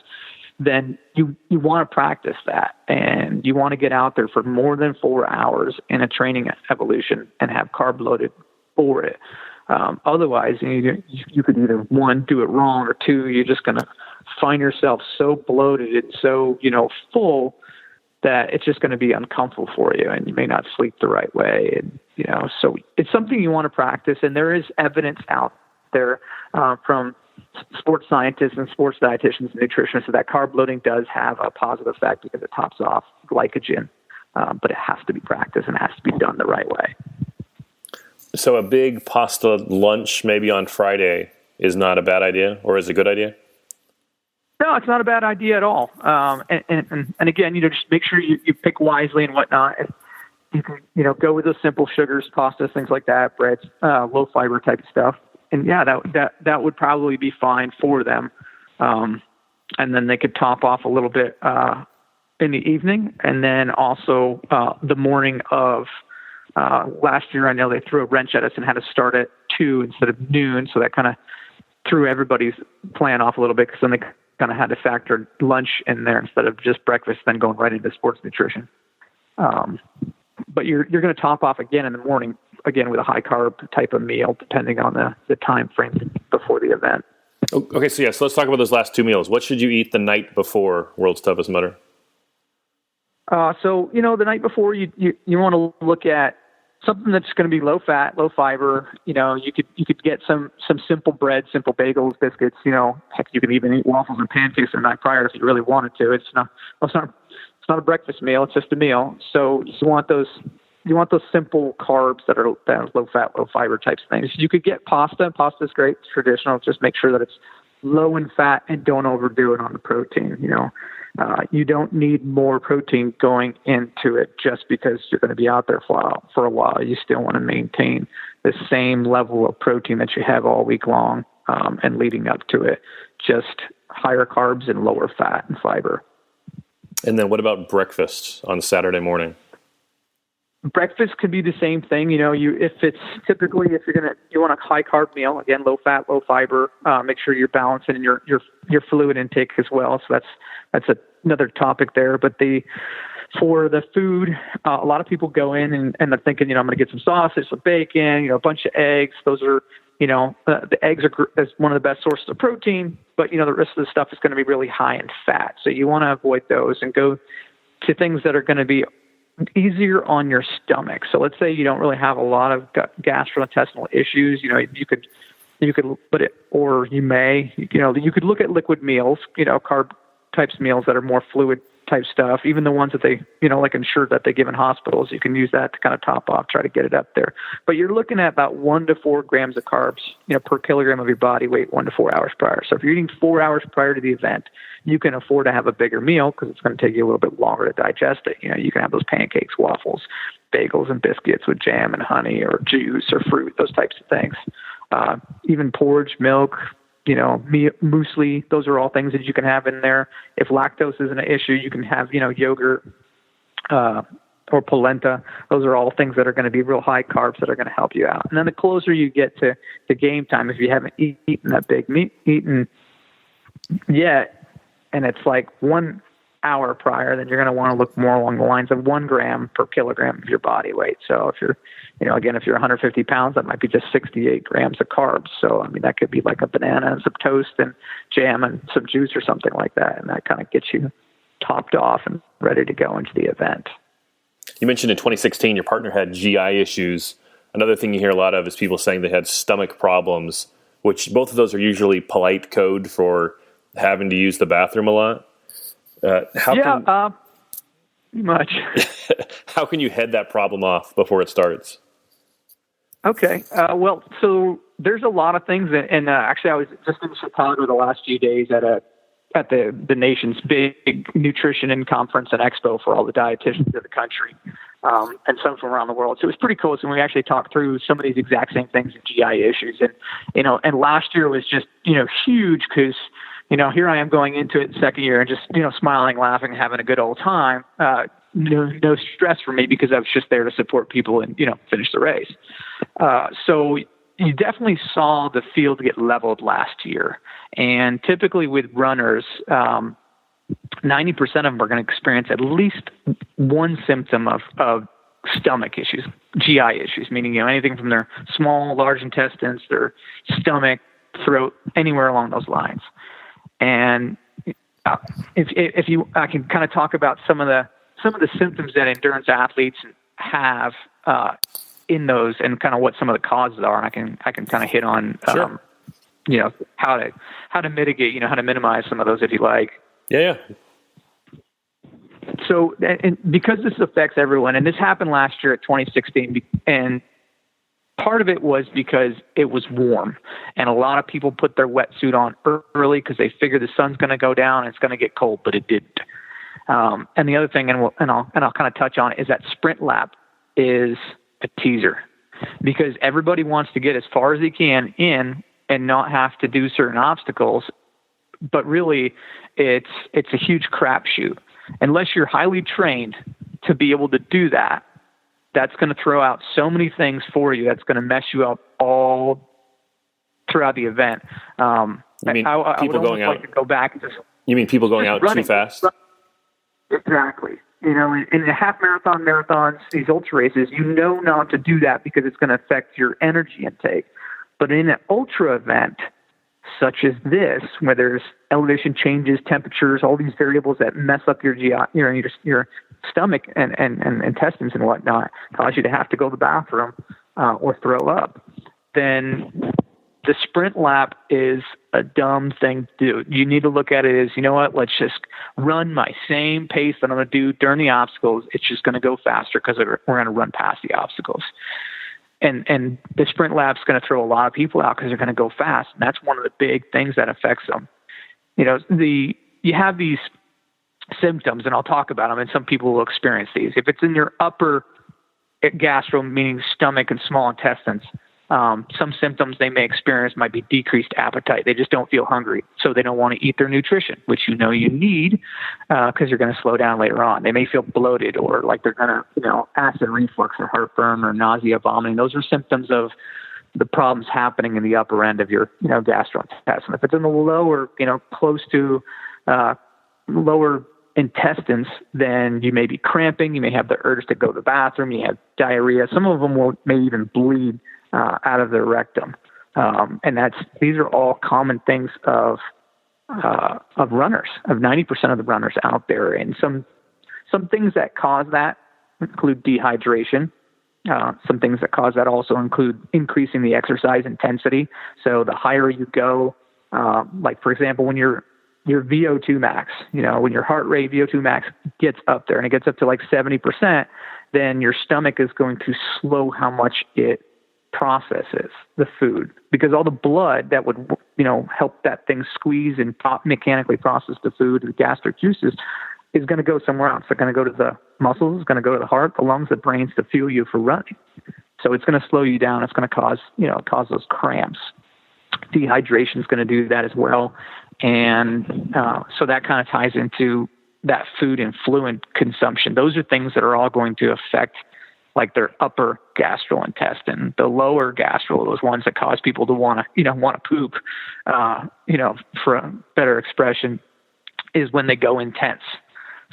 Speaker 7: then you want to practice that, and you want to get out there for more than 4 hours in a training evolution and have carb loaded for it. Otherwise, you could either 1, do it wrong, or 2, you're just going to find yourself so bloated and so full that it's just going to be uncomfortable for you, and you may not sleep the right way. And, so it's something you want to practice. And there is evidence out there from sports scientists and sports dietitians and nutritionists that carb loading does have a positive effect because it tops off glycogen. But it has to be practiced and it has to be done the right way.
Speaker 1: So a big pasta lunch maybe on Friday is not a bad idea, or is a good idea?
Speaker 7: No, it's not a bad idea at all. And again, just make sure you pick wisely and whatnot. You can, go with those simple sugars, pastas, things like that, breads, low fiber type of stuff. And yeah, that would probably be fine for them. And then they could top off a little bit in the evening, and then also the morning of last year. I know they threw a wrench at us and had to start at 2 instead of noon, so that kind of threw everybody's plan off a little bit, because then they kind of had to factor lunch in there instead of just breakfast, then going right into sports nutrition. But you're going to top off again in the morning, again with a high carb type of meal, depending on the time frame before the event.
Speaker 1: Okay, so let's talk about those last 2 meals. What should you eat the night before World's Toughest Mudder?
Speaker 7: So the night before, you want to look at something that's going to be low fat, low fiber. You could get some simple bread, simple bagels, biscuits. Heck, you can even eat waffles and pancakes the night prior if you really wanted to. It's not a breakfast meal. It's just a meal. So you want those simple carbs that are low fat, low fiber types of things. You could get pasta. Pasta is great. It's traditional. Just make sure that it's low in fat and don't overdo it on the protein. You don't need more protein going into it just because you're going to be out there for a while. You still want to maintain the same level of protein that you have all week long and leading up to it, just higher carbs and lower fat and fiber.
Speaker 1: And then what about breakfast on Saturday morning?
Speaker 7: Breakfast could be the same thing. You want a high carb meal, again, low fat, low fiber. Make sure you're balancing your fluid intake as well. So that's another topic there. But for the food, a lot of people go in and they're thinking, I'm going to get some sausage, some bacon, a bunch of eggs. Those are, the eggs is one of the best sources of protein, but the rest of the stuff is going to be really high in fat. So you want to avoid those and go to things that are going to be easier on your stomach. So let's say you don't really have a lot of gastrointestinal issues. You could put it, or you could look at liquid meals, carb types meals that are more fluid type stuff, even the ones that they, like Ensure that they give in hospitals. You can use that to kind of top off, try to get it up there. But you're looking at about 1 to 4 grams of carbs, per kilogram of your body weight 1 to 4 hours prior. So if you're eating 4 hours prior to the event, you can afford to have a bigger meal because it's going to take you a little bit longer to digest it. You can have those pancakes, waffles, bagels, and biscuits with jam and honey or juice or fruit, those types of things. Even porridge, milk, muesli, those are all things that you can have in there. If lactose isn't an issue, you can have, yogurt or polenta. Those are all things that are going to be real high carbs that are going to help you out. And then the closer you get to game time, if you haven't eaten that big meat yet, and it's like 1 hour prior, then you're going to want to look more along the lines of 1 gram per kilogram of your body weight. So if you're, if you're 150 pounds, that might be just 68 grams of carbs. So, that could be like a banana and some toast and jam and some juice or something like that. And that kind of gets you topped off and ready to go into the event.
Speaker 1: You mentioned in 2016, your partner had GI issues. Another thing you hear a lot of is people saying they had stomach problems, which both of those are usually polite code for having to use the bathroom a lot.
Speaker 7: Much.
Speaker 1: How can you head that problem off before it starts?
Speaker 7: Okay. So there's a lot of things, and actually, I was just in Chicago the last few days at the nation's big nutrition and conference and expo for all the dietitians of the country, and some from around the world. So it was pretty cool. So we actually talked through some of these exact same things and GI issues, and last year was just huge because. Here I am going into it second year and just, smiling, laughing, having a good old time. No stress for me because I was just there to support people and, finish the race. So you definitely saw the field get leveled last year. And typically with runners, 90% of them are going to experience at least one symptom of stomach issues, GI issues, meaning, anything from their small, large intestines, their stomach, throat, anywhere along those lines. And if I can kind of talk about some of the symptoms that endurance athletes have in those, and kind of what some of the causes are, and I can kind of hit on
Speaker 1: Sure.
Speaker 7: How to mitigate, how to minimize some of those if you like.
Speaker 1: Yeah.
Speaker 7: So, and because this affects everyone, and this happened last year at 2016, and part of it was because it was warm, and a lot of people put their wetsuit on early because they figure the sun's going to go down and it's going to get cold, but it didn't. And the other thing, and I'll kind of touch on it, is that sprint lap is a teaser because everybody wants to get as far as they can in and not have to do certain obstacles, but really it's a huge crapshoot unless you're highly trained to be able to do that. That's going to throw out so many things for you. That's going to mess you up all throughout the event.
Speaker 1: You mean people going out?
Speaker 7: Like to go back and just.
Speaker 1: You mean people going out
Speaker 7: running,
Speaker 1: too fast?
Speaker 7: Exactly. In a half marathon, marathons, these ultra races, not to do that because it's going to affect your energy intake. But in an ultra event, such as this, where there's elevation changes, temperatures, all these variables that mess up your your stomach and intestines and whatnot, cause you to have to go to the bathroom or throw up, then the sprint lap is a dumb thing to do. You need to look at it as, you know what, let's just run my same pace that I'm going to do during the obstacles. It's just going to go faster because we're going to run past the obstacles. And the sprint lap's going to throw a lot of people out because they're going to go fast. And that's one of the big things that affects them. You know, you have these symptoms, and I'll talk about them, and some people will experience these. If it's in your upper gastro, meaning stomach and small intestines, some symptoms they may experience might be decreased appetite. They just don't feel hungry, so they don't want to eat their nutrition, which you need because you're going to slow down later on. They may feel bloated or like they're going to, acid reflux or heartburn or nausea, vomiting. Those are symptoms of the problems happening in the upper end of your, gastrointestinal. If it's in the lower, close to lower intestines, then you may be cramping. You may have the urge to go to the bathroom. You have diarrhea. Some of them may even bleed out of their rectum. And these are all common things of runners, of 90% of the runners out there. And some things that cause that include dehydration. Some things that cause that also include increasing the exercise intensity. So the higher you go, like for example, when your VO2 max, when your heart rate VO2 max gets up there and it gets up to like 70%, then your stomach is going to slow how much it processes the food, because all the blood that would, help that thing squeeze and mechanically process the food, the gastric juices, is going to go somewhere else. It's going to go to the muscles, it's going to go to the heart, the lungs, the brains to fuel you for running. So it's going to slow you down. It's going to cause those cramps. Dehydration is going to do that as well. And so that kind of ties into that food and fluid consumption. Those are things that are all going to affect like their upper gastrointestine. The lower gastro, those ones that cause people to want to poop, for a better expression, is when they go intense.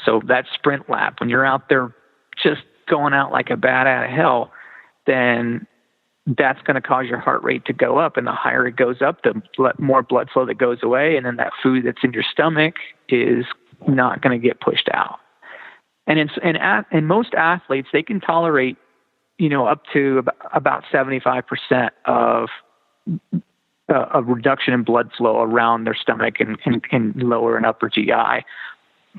Speaker 7: So that sprint lap, when you're out there just going out like a bat out of hell, then that's going to cause your heart rate to go up. And the higher it goes up, the more blood flow that goes away. And then that food that's in your stomach is not going to get pushed out. And most athletes, they can tolerate, up to about 75% of a reduction in blood flow around their stomach and lower and upper GI,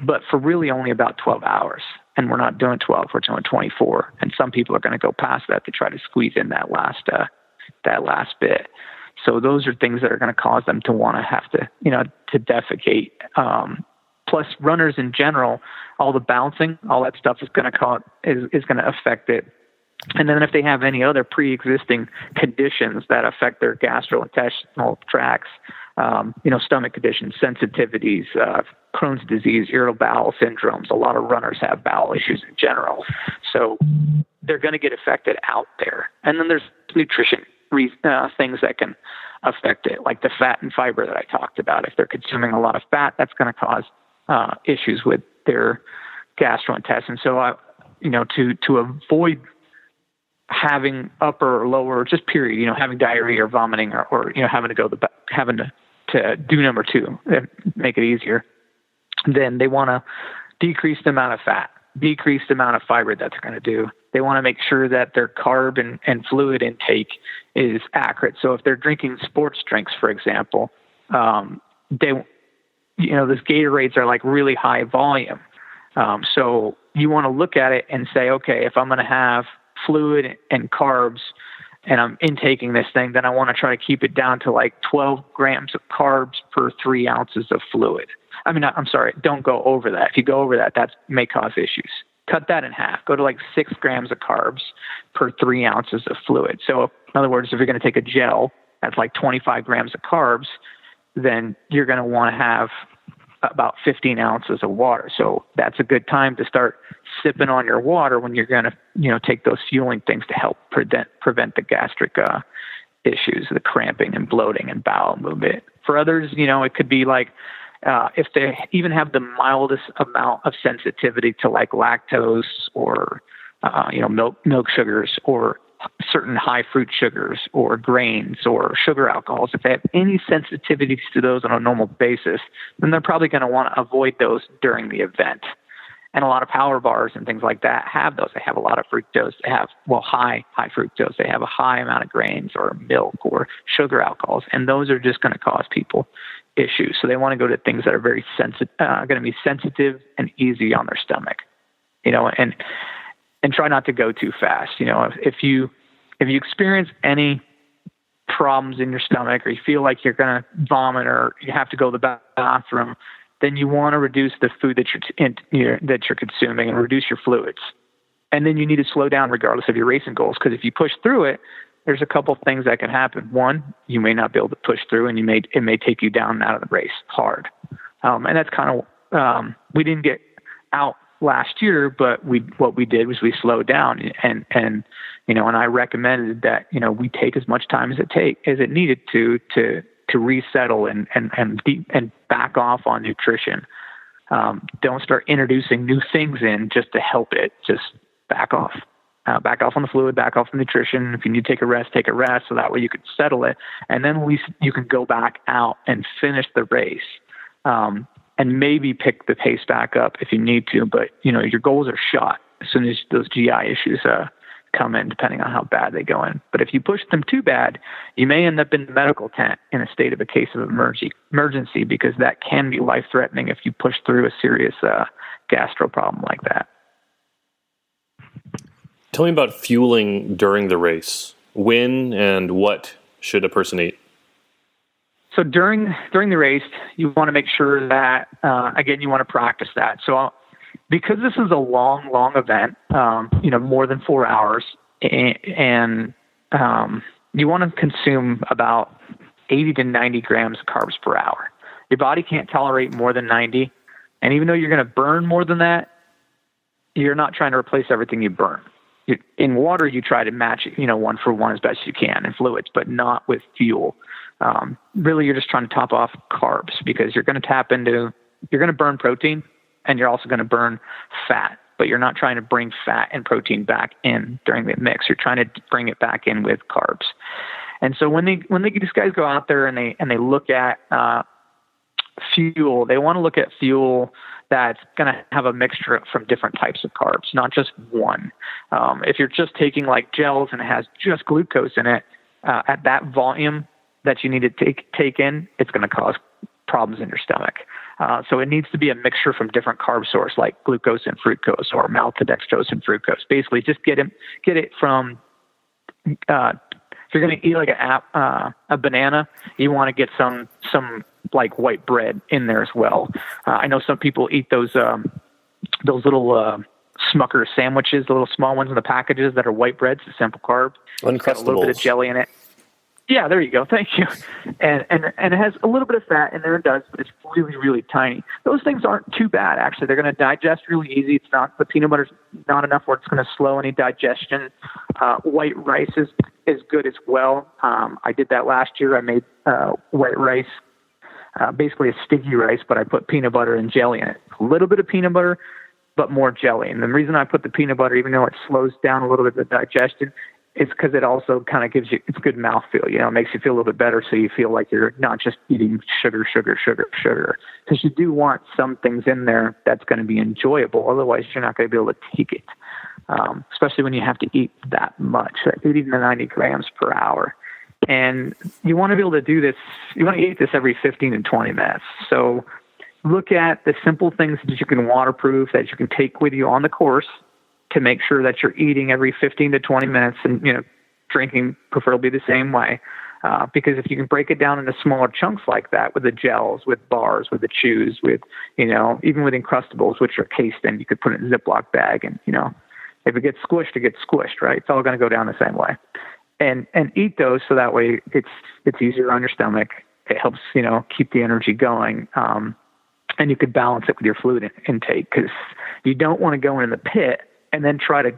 Speaker 7: but for really only about 12 hours. And we're not doing 12, we're doing 24. And some people are going to go past that to try to squeeze in that last bit. So those are things that are going to cause them to want to have to, to defecate. Plus runners in general, all the bouncing, all that stuff is going to affect it. And then if they have any other pre-existing conditions that affect their gastrointestinal tracts, stomach conditions, sensitivities, Crohn's disease, irritable bowel syndromes. A lot of runners have bowel issues in general. So they're going to get affected out there. And then there's nutrition things that can affect it, like the fat and fiber that I talked about. If they're consuming a lot of fat, that's going to cause issues with their gastrointestine. So, to avoid having upper or lower, just period, having diarrhea or vomiting or having to do number two, make it easier, then they want to decrease the amount of fat, decrease the amount of fiber that they're going to do. They want to make sure that their carb and fluid intake is accurate. So if they're drinking sports drinks, for example, those Gatorades are like really high volume. So you want to look at it and say, okay, if I'm going to have fluid and carbs and I'm intaking this thing, then I want to try to keep it down to like 12 grams of carbs per 3 ounces of fluid. Don't go over that. If you go over that, that may cause issues. Cut that in half. Go to like 6 grams of carbs per 3 ounces of fluid. So in other words, if you're going to take a gel, that's like 25 grams of carbs, then you're going to want to have about 15 ounces of water. So that's a good time to start sipping on your water when you're going to, take those fueling things to help prevent the gastric issues, the cramping and bloating and bowel movement. For others, it could be like, if they even have the mildest amount of sensitivity to like lactose or, milk sugars, or certain high fruit sugars or grains or sugar alcohols, if they have any sensitivities to those on a normal basis, then they're probably going to want to avoid those during the event. And a lot of power bars and things like that have those. They have a lot of fructose. They have, high fructose. They have a high amount of grains or milk or sugar alcohols. And those are just going to cause people issues. So they want to go to things that are very sensitive, going to be sensitive and easy on their stomach, and try not to go too fast. If you experience any problems in your stomach, or you feel like you're going to vomit or you have to go to the bathroom, then you want to reduce the food that you're consuming and reduce your fluids. And then you need to slow down regardless of your racing goals, because if you push through it, there's a couple things that can happen. One, you may not be able to push through, and it may take you down and out of the race hard. And that's kind of we didn't get out last year, but what we did was we slowed down, and I recommended that we take as much time as it needed to resettle and back off on nutrition. Don't start introducing new things in just to help it. Just back off. Back off on the fluid, back off on nutrition. If you need to take a rest, so that way you can settle it. And then at least you can go back out and finish the race. And maybe pick the pace back up if you need to. But, your goals are shot as soon as those GI issues come in, depending on how bad they go in. But if you push them too bad, you may end up in the medical tent in a state of a case of emergency, because that can be life-threatening if you push through a serious gastro problem like that.
Speaker 8: Tell me about fueling during the race. When and what should a person eat?
Speaker 7: So during the race, you want to make sure that, again, you want to practice that. So because this is a long event, more than 4 hours, and you want to consume about 80 to 90 grams of carbs per hour. Your body can't tolerate more than 90. And even though you're going to burn more than that, you're not trying to replace everything you burn. In water, you try to match it, one for one as best you can in fluids, but not with fuel. Really, you're just trying to top off carbs, because you're going to burn protein, and you're also going to burn fat, but you're not trying to bring fat and protein back in during the mix. You're trying to bring it back in with carbs. And so when these guys go out there and they look at fuel, they want to look at fuel that's going to have a mixture from different types of carbs, not just one. If you're just taking like gels and it has just glucose in it, at that volume that you need to take in, it's going to cause problems in your stomach. So it needs to be a mixture from different carb source, like glucose and fructose, or maltodextrose and fructose. Basically, just get it from. If you're going to eat like a banana, you want to get some like white bread in there as well. I know some people eat those little Smucker sandwiches, the little small ones in the packages that are white breads, a simple carb. It's got a little bit of jelly in it. Yeah, there you go. Thank you. And it has a little bit of fat in there. It does, but it's really, really tiny. Those things aren't too bad, actually. They're going to digest really easy. The peanut butter's not enough where it's going to slow any digestion. White rice is good as well. I did that last year. I made white rice, basically a sticky rice, but I put peanut butter and jelly in it. A little bit of peanut butter, but more jelly. And the reason I put the peanut butter, even though it slows down a little bit the digestion, it's because it also kind of gives you, it's good mouthfeel, it makes you feel a little bit better, so you feel like you're not just eating sugar. Because you do want some things in there that's going to be enjoyable. Otherwise, you're not going to be able to take it, especially when you have to eat that much, like 80 to 90 grams per hour. And you want to be able to do this, you want to eat this every 15 and 20 minutes. So look at the simple things that you can waterproof, that you can take with you on the course, to make sure that you're eating every 15 to 20 minutes and, drinking preferably the same way. Because if you can break it down into smaller chunks like that, with the gels, with bars, with the chews, with, even with Uncrustables, which are cased in, you could put it in a Ziploc bag and, if it gets squished, right? It's all going to go down the same way. And eat those so that way it's easier on your stomach. It helps, keep the energy going. And you could balance it with your fluid intake, because you don't want to go in the pit and then try to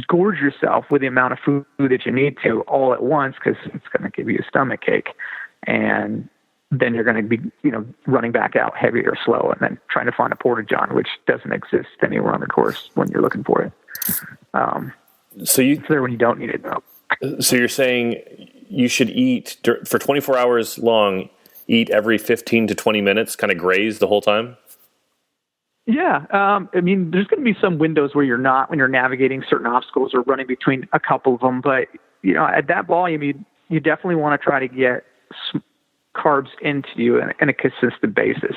Speaker 7: gorge yourself with the amount of food that you need to all at once, because it's going to give you a stomach ache. And then you're going to be, running back out heavy or slow, and then trying to find a porta-john, which doesn't exist anywhere on the course when you're looking for it.
Speaker 8: So
Speaker 7: it's there when you don't need it, though.
Speaker 8: So you're saying you should eat for 24 hours long, eat every 15 to 20 minutes, kind of graze the whole time?
Speaker 7: Yeah. I mean, there's going to be some windows where you're not, when you're navigating certain obstacles or running between a couple of them. But, you know, at that volume, you definitely want to try to get carbs into you on a consistent basis.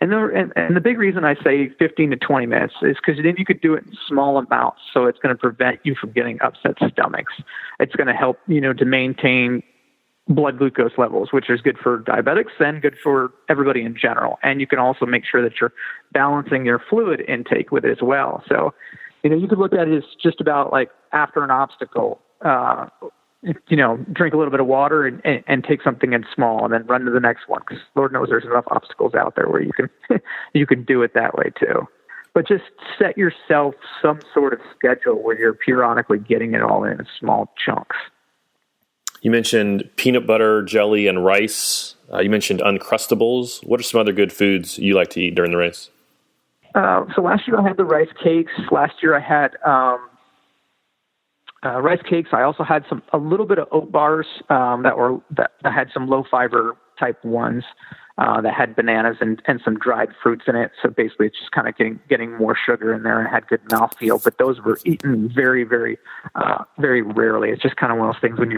Speaker 7: And the big reason I say 15 to 20 minutes is because then you could do it in small amounts. So it's going to prevent you from getting upset stomachs. It's going to help, you know, to maintain blood glucose levels, which is good for diabetics and good for everybody in general. And you can also make sure that you're balancing your fluid intake with it as well. So, you know, you could look at it as just about like after an obstacle, you know, drink a little bit of water and take something in small and then run to the next one. Because Lord knows there's enough obstacles out there where you can, you can do it that way too. But just set yourself some sort of schedule where you're periodically getting it all in small chunks.
Speaker 8: You mentioned peanut butter, jelly, and rice. You mentioned Uncrustables. What are some other good foods you like to eat during the race?
Speaker 7: So last year I had the rice cakes. Last year I had rice cakes. I also had a little bit of oat bars that had some low fiber type ones that had bananas and some dried fruits in it. So basically, it's just kind of getting more sugar in there and had good mouthfeel. But those were eaten very, very, very rarely. It's just kind of one of those things when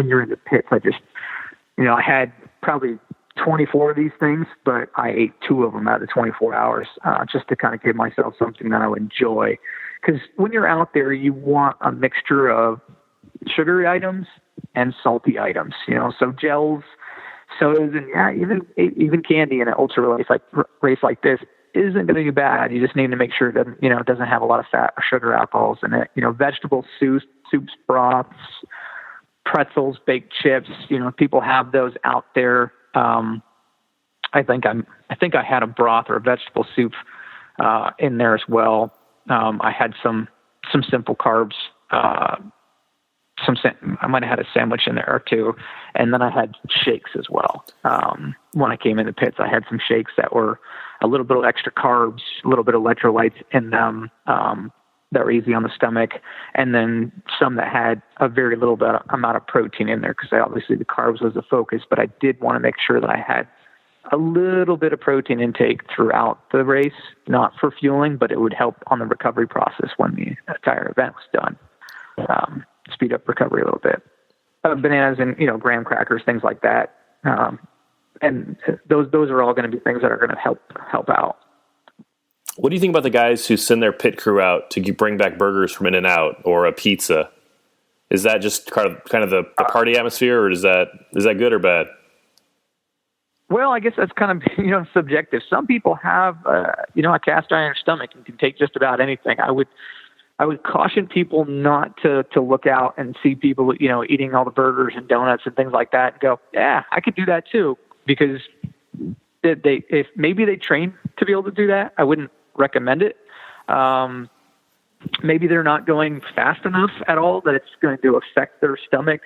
Speaker 7: you're in the pits. I just, you know, I had probably 24 of these things, but I ate 2 of them out of the 24 hours just to kind of give myself something that I would enjoy. Because when you're out there, you want a mixture of sugary items and salty items, you know, so gels, sodas, and yeah, even candy in an ultra race like this isn't going to be bad. You just need to make sure that, you know, it doesn't have a lot of fat or sugar alcohols in it. You know, vegetable soups, broths, pretzels, baked chips, you know, people have those out there. I think I had a broth or a vegetable soup in there as well. I had some simple carbs, I might have had a sandwich in there or two. And then I had shakes as well. When I came in the pits, I had some shakes that were a little bit of extra carbs, a little bit of electrolytes in them, that were easy on the stomach. And then some that had a very little bit amount of protein in there, because obviously the carbs was the focus, but I did want to make sure that I had a little bit of protein intake throughout the race, not for fueling, but it would help on the recovery process when the entire event was done. Speed up recovery a little bit. Bananas and, you know, graham crackers, things like that. And those are all going to be things that are going to help out.
Speaker 8: What do you think about the guys who send their pit crew out to bring back burgers from In-N-Out or a pizza? Is that just kind of the party atmosphere, or is that good or bad?
Speaker 7: Well, I guess that's kind of, you know, subjective. Some people have, you know, a cast iron stomach and can take just about anything. I would caution people not to look out and see people, you know, eating all the burgers and donuts and things like that and go, yeah, I could do that too. Because if maybe they train to be able to do that, I wouldn't recommend it. Maybe they're not going fast enough at all that it's going to affect their stomach.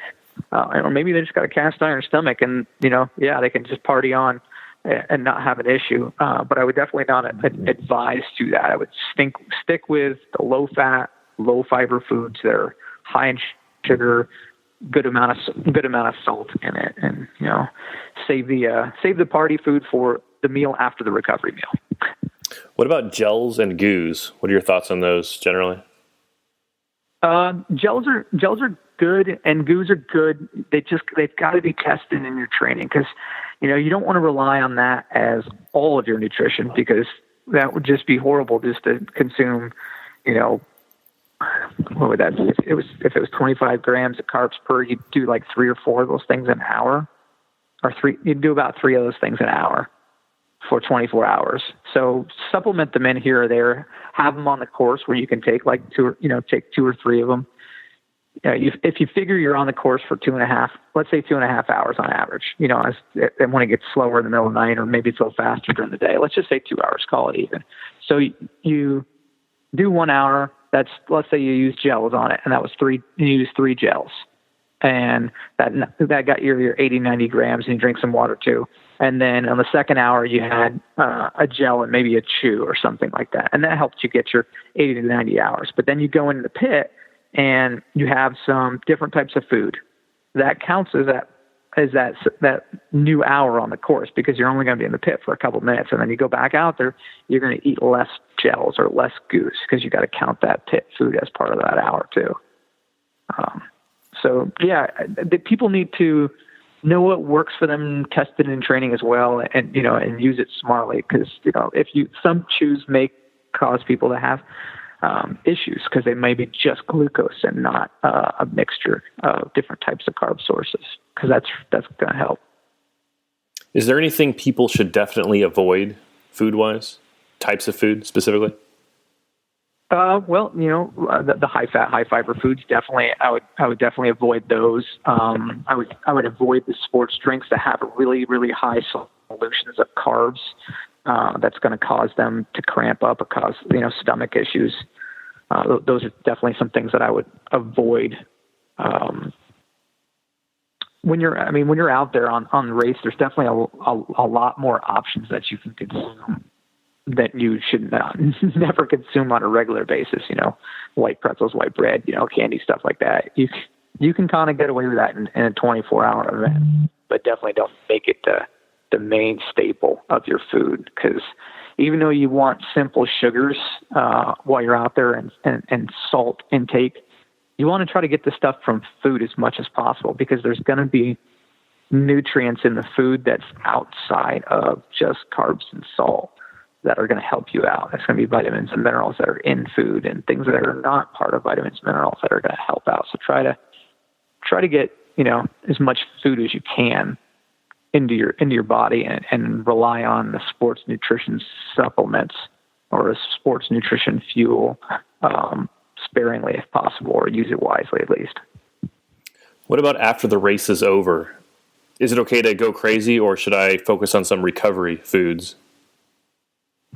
Speaker 7: Or maybe they just got a cast iron stomach and, you know, yeah, they can just party on and not have an issue. But I would definitely not advise to that. I would stick with the low fat, low fiber foods that are high in sugar, good amount of salt in it, and, you know, save the party food for the meal after the recovery meal.
Speaker 8: What about gels and goos? What are your thoughts on those generally?
Speaker 7: Gels are good and goos are good. They've got to be tested in your training, because, you know, you don't want to rely on that as all of your nutrition, because that would just be horrible just to consume, you know, what would that be? If it was 25 grams of carbs per, you'd do like 3 or 4 of those things an hour, you'd do about 3 of those things an hour for 24 hours. So supplement them in here or there, have them on the course where you can take like 2 or 3 of them. If you figure you're on the course for 2.5 hours on average, you know, and when it gets slower in the middle of the night, or maybe it's a little faster during the day, let's just say 2 hours, call it even. So you do 1 hour. Let's say you use gels on it, and that was 3. You use 3 gels, and that got your 80, 90 grams, and you drink some water too. And then on the second hour, you had a gel and maybe a chew or something like that, and that helped you get your 80 to 90 hours. But then you go into the pit, and you have some different types of food, that counts as that new hour on the course, because you're only going to be in the pit for a couple of minutes, and then you go back out there, you're going to eat less gels or less goose, because you got to count that pit food as part of that hour too. So yeah, the people need to know what works for them, test it in training as well, and use it smartly, because some chews may cause people to have issues, because they may be just glucose and not a mixture of different types of carb sources, because that's going to help.
Speaker 8: Is there anything people should definitely avoid food-wise? Types of food specifically?
Speaker 7: Well, the high fat, high fiber foods, definitely, I would definitely avoid those. I would avoid the sports drinks that have really, really high solutions of carbs. That's going to cause them to cramp up or cause, stomach issues. Those are definitely some things that I would avoid. When you're out there on the race, there's definitely a lot more options that you can consume that you should never consume on a regular basis. White pretzels, white bread, candy, stuff like that. You can kind of get away with that in a 24-hour event, but definitely don't make it the main staple of your food, because even though you want simple sugars while you're out there and salt intake, you want to try to get the stuff from food as much as possible, because there's going to be nutrients in the food that's outside of just carbs and salt that are going to help you out. It's going to be vitamins and minerals that are in food, and things that are not part of vitamins and minerals that are going to help out. So try to get as much food as you can into your body, and rely on the sports nutrition supplements or a sports nutrition fuel sparingly if possible, or use it wisely at least.
Speaker 8: What about after the race is over? Is it okay to go crazy, or should I focus on some recovery foods?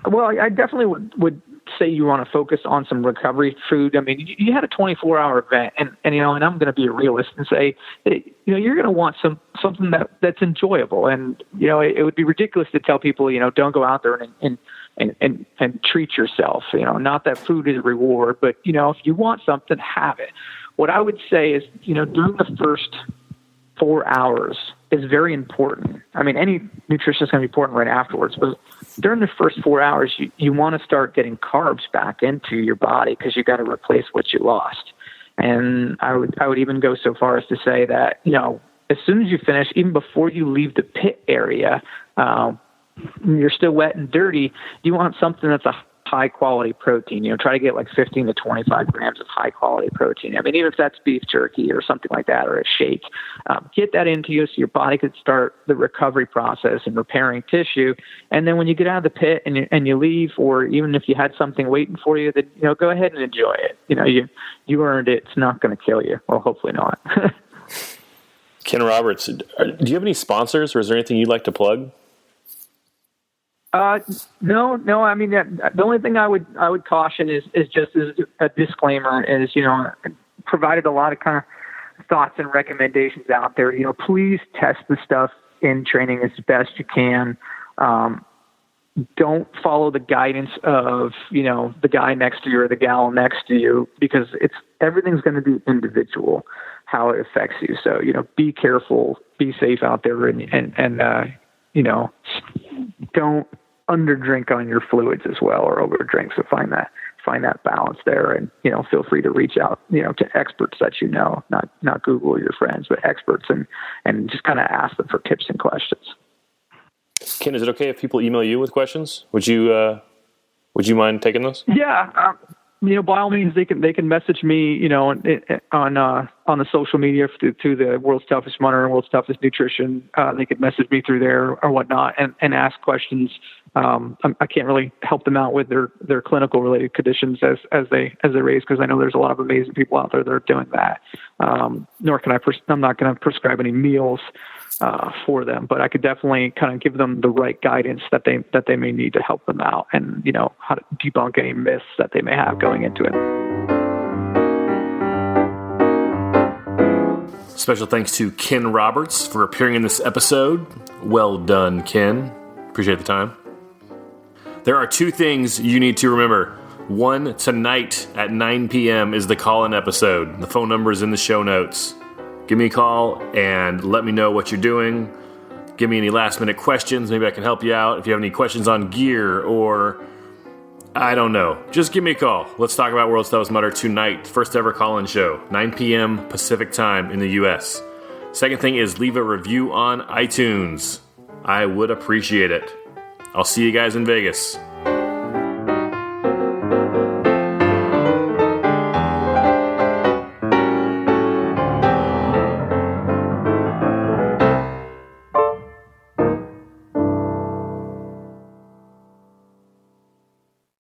Speaker 7: Well, I definitely would say you want to focus on some recovery food. I mean, you had a 24-hour event, and I'm going to be a realist and say, you're going to want something that's enjoyable. And, it would be ridiculous to tell people, don't go out there and treat yourself. Not that food is a reward, but, if you want something, have it. What I would say is, during the first 4 hours is very important. I mean, any nutrition is going to be important right afterwards, but during the first 4 hours, you want to start getting carbs back into your body, because you got to replace what you lost. And I would even go so far as to say that, as soon as you finish, even before you leave the pit area, you're still wet and dirty, you want something that's a high quality protein. Try to get like 15 to 25 grams of high quality protein. I mean, even if that's beef jerky or something like that, or a shake, get that into you so your body could start the recovery process and repairing tissue. And then when you get out of the pit and you leave, or even if you had something waiting for you, then go ahead and enjoy it. You earned it. It's not going to kill you. Well, hopefully not.
Speaker 8: Ken Roberts, do you have any sponsors, or is there anything you'd like to plug?
Speaker 7: No. I mean, the only thing I would caution is just as a disclaimer is, provided a lot of kind of thoughts and recommendations out there. Please test the stuff in training as best you can. Don't follow the guidance of, the guy next to you or the gal next to you, because everything's going to be individual, how it affects you. So, be careful, be safe out there, and don't underdrink on your fluids as well, or overdrink. So find that balance there, and feel free to reach out to experts that not Google your friends, but experts, and just kind of ask them for tips and questions.
Speaker 8: Ken, is it okay if people email you with questions? Would you mind taking those?
Speaker 7: Yeah. By all means, they can message me, on the social media through the World's Toughest Runner and World's Toughest Nutrition. They could message me through there or whatnot, and ask questions. I can't really help them out with their clinical related conditions as they race, because I know there's a lot of amazing people out there that are doing that. Nor can I'm not going to prescribe any meals for them, but I could definitely kind of give them the right guidance that they may need to help them out, and how to debunk any myths that they may have going into it.
Speaker 1: Special thanks to Ken Roberts for appearing in this episode. Well done, Ken. Appreciate the time. There are two things you need to remember. One tonight at 9 p.m. is the call-in episode. The phone number is in the show notes. Give me a call and let me know what you're doing. Give me any last-minute questions. Maybe I can help you out. If you have any questions on gear or I don't know, just give me a call. Let's talk about World's Toughest Mudder tonight. First ever call-in show, 9 p.m. Pacific time in the U.S. Second thing is leave a review on iTunes. I would appreciate it. I'll see you guys in Vegas.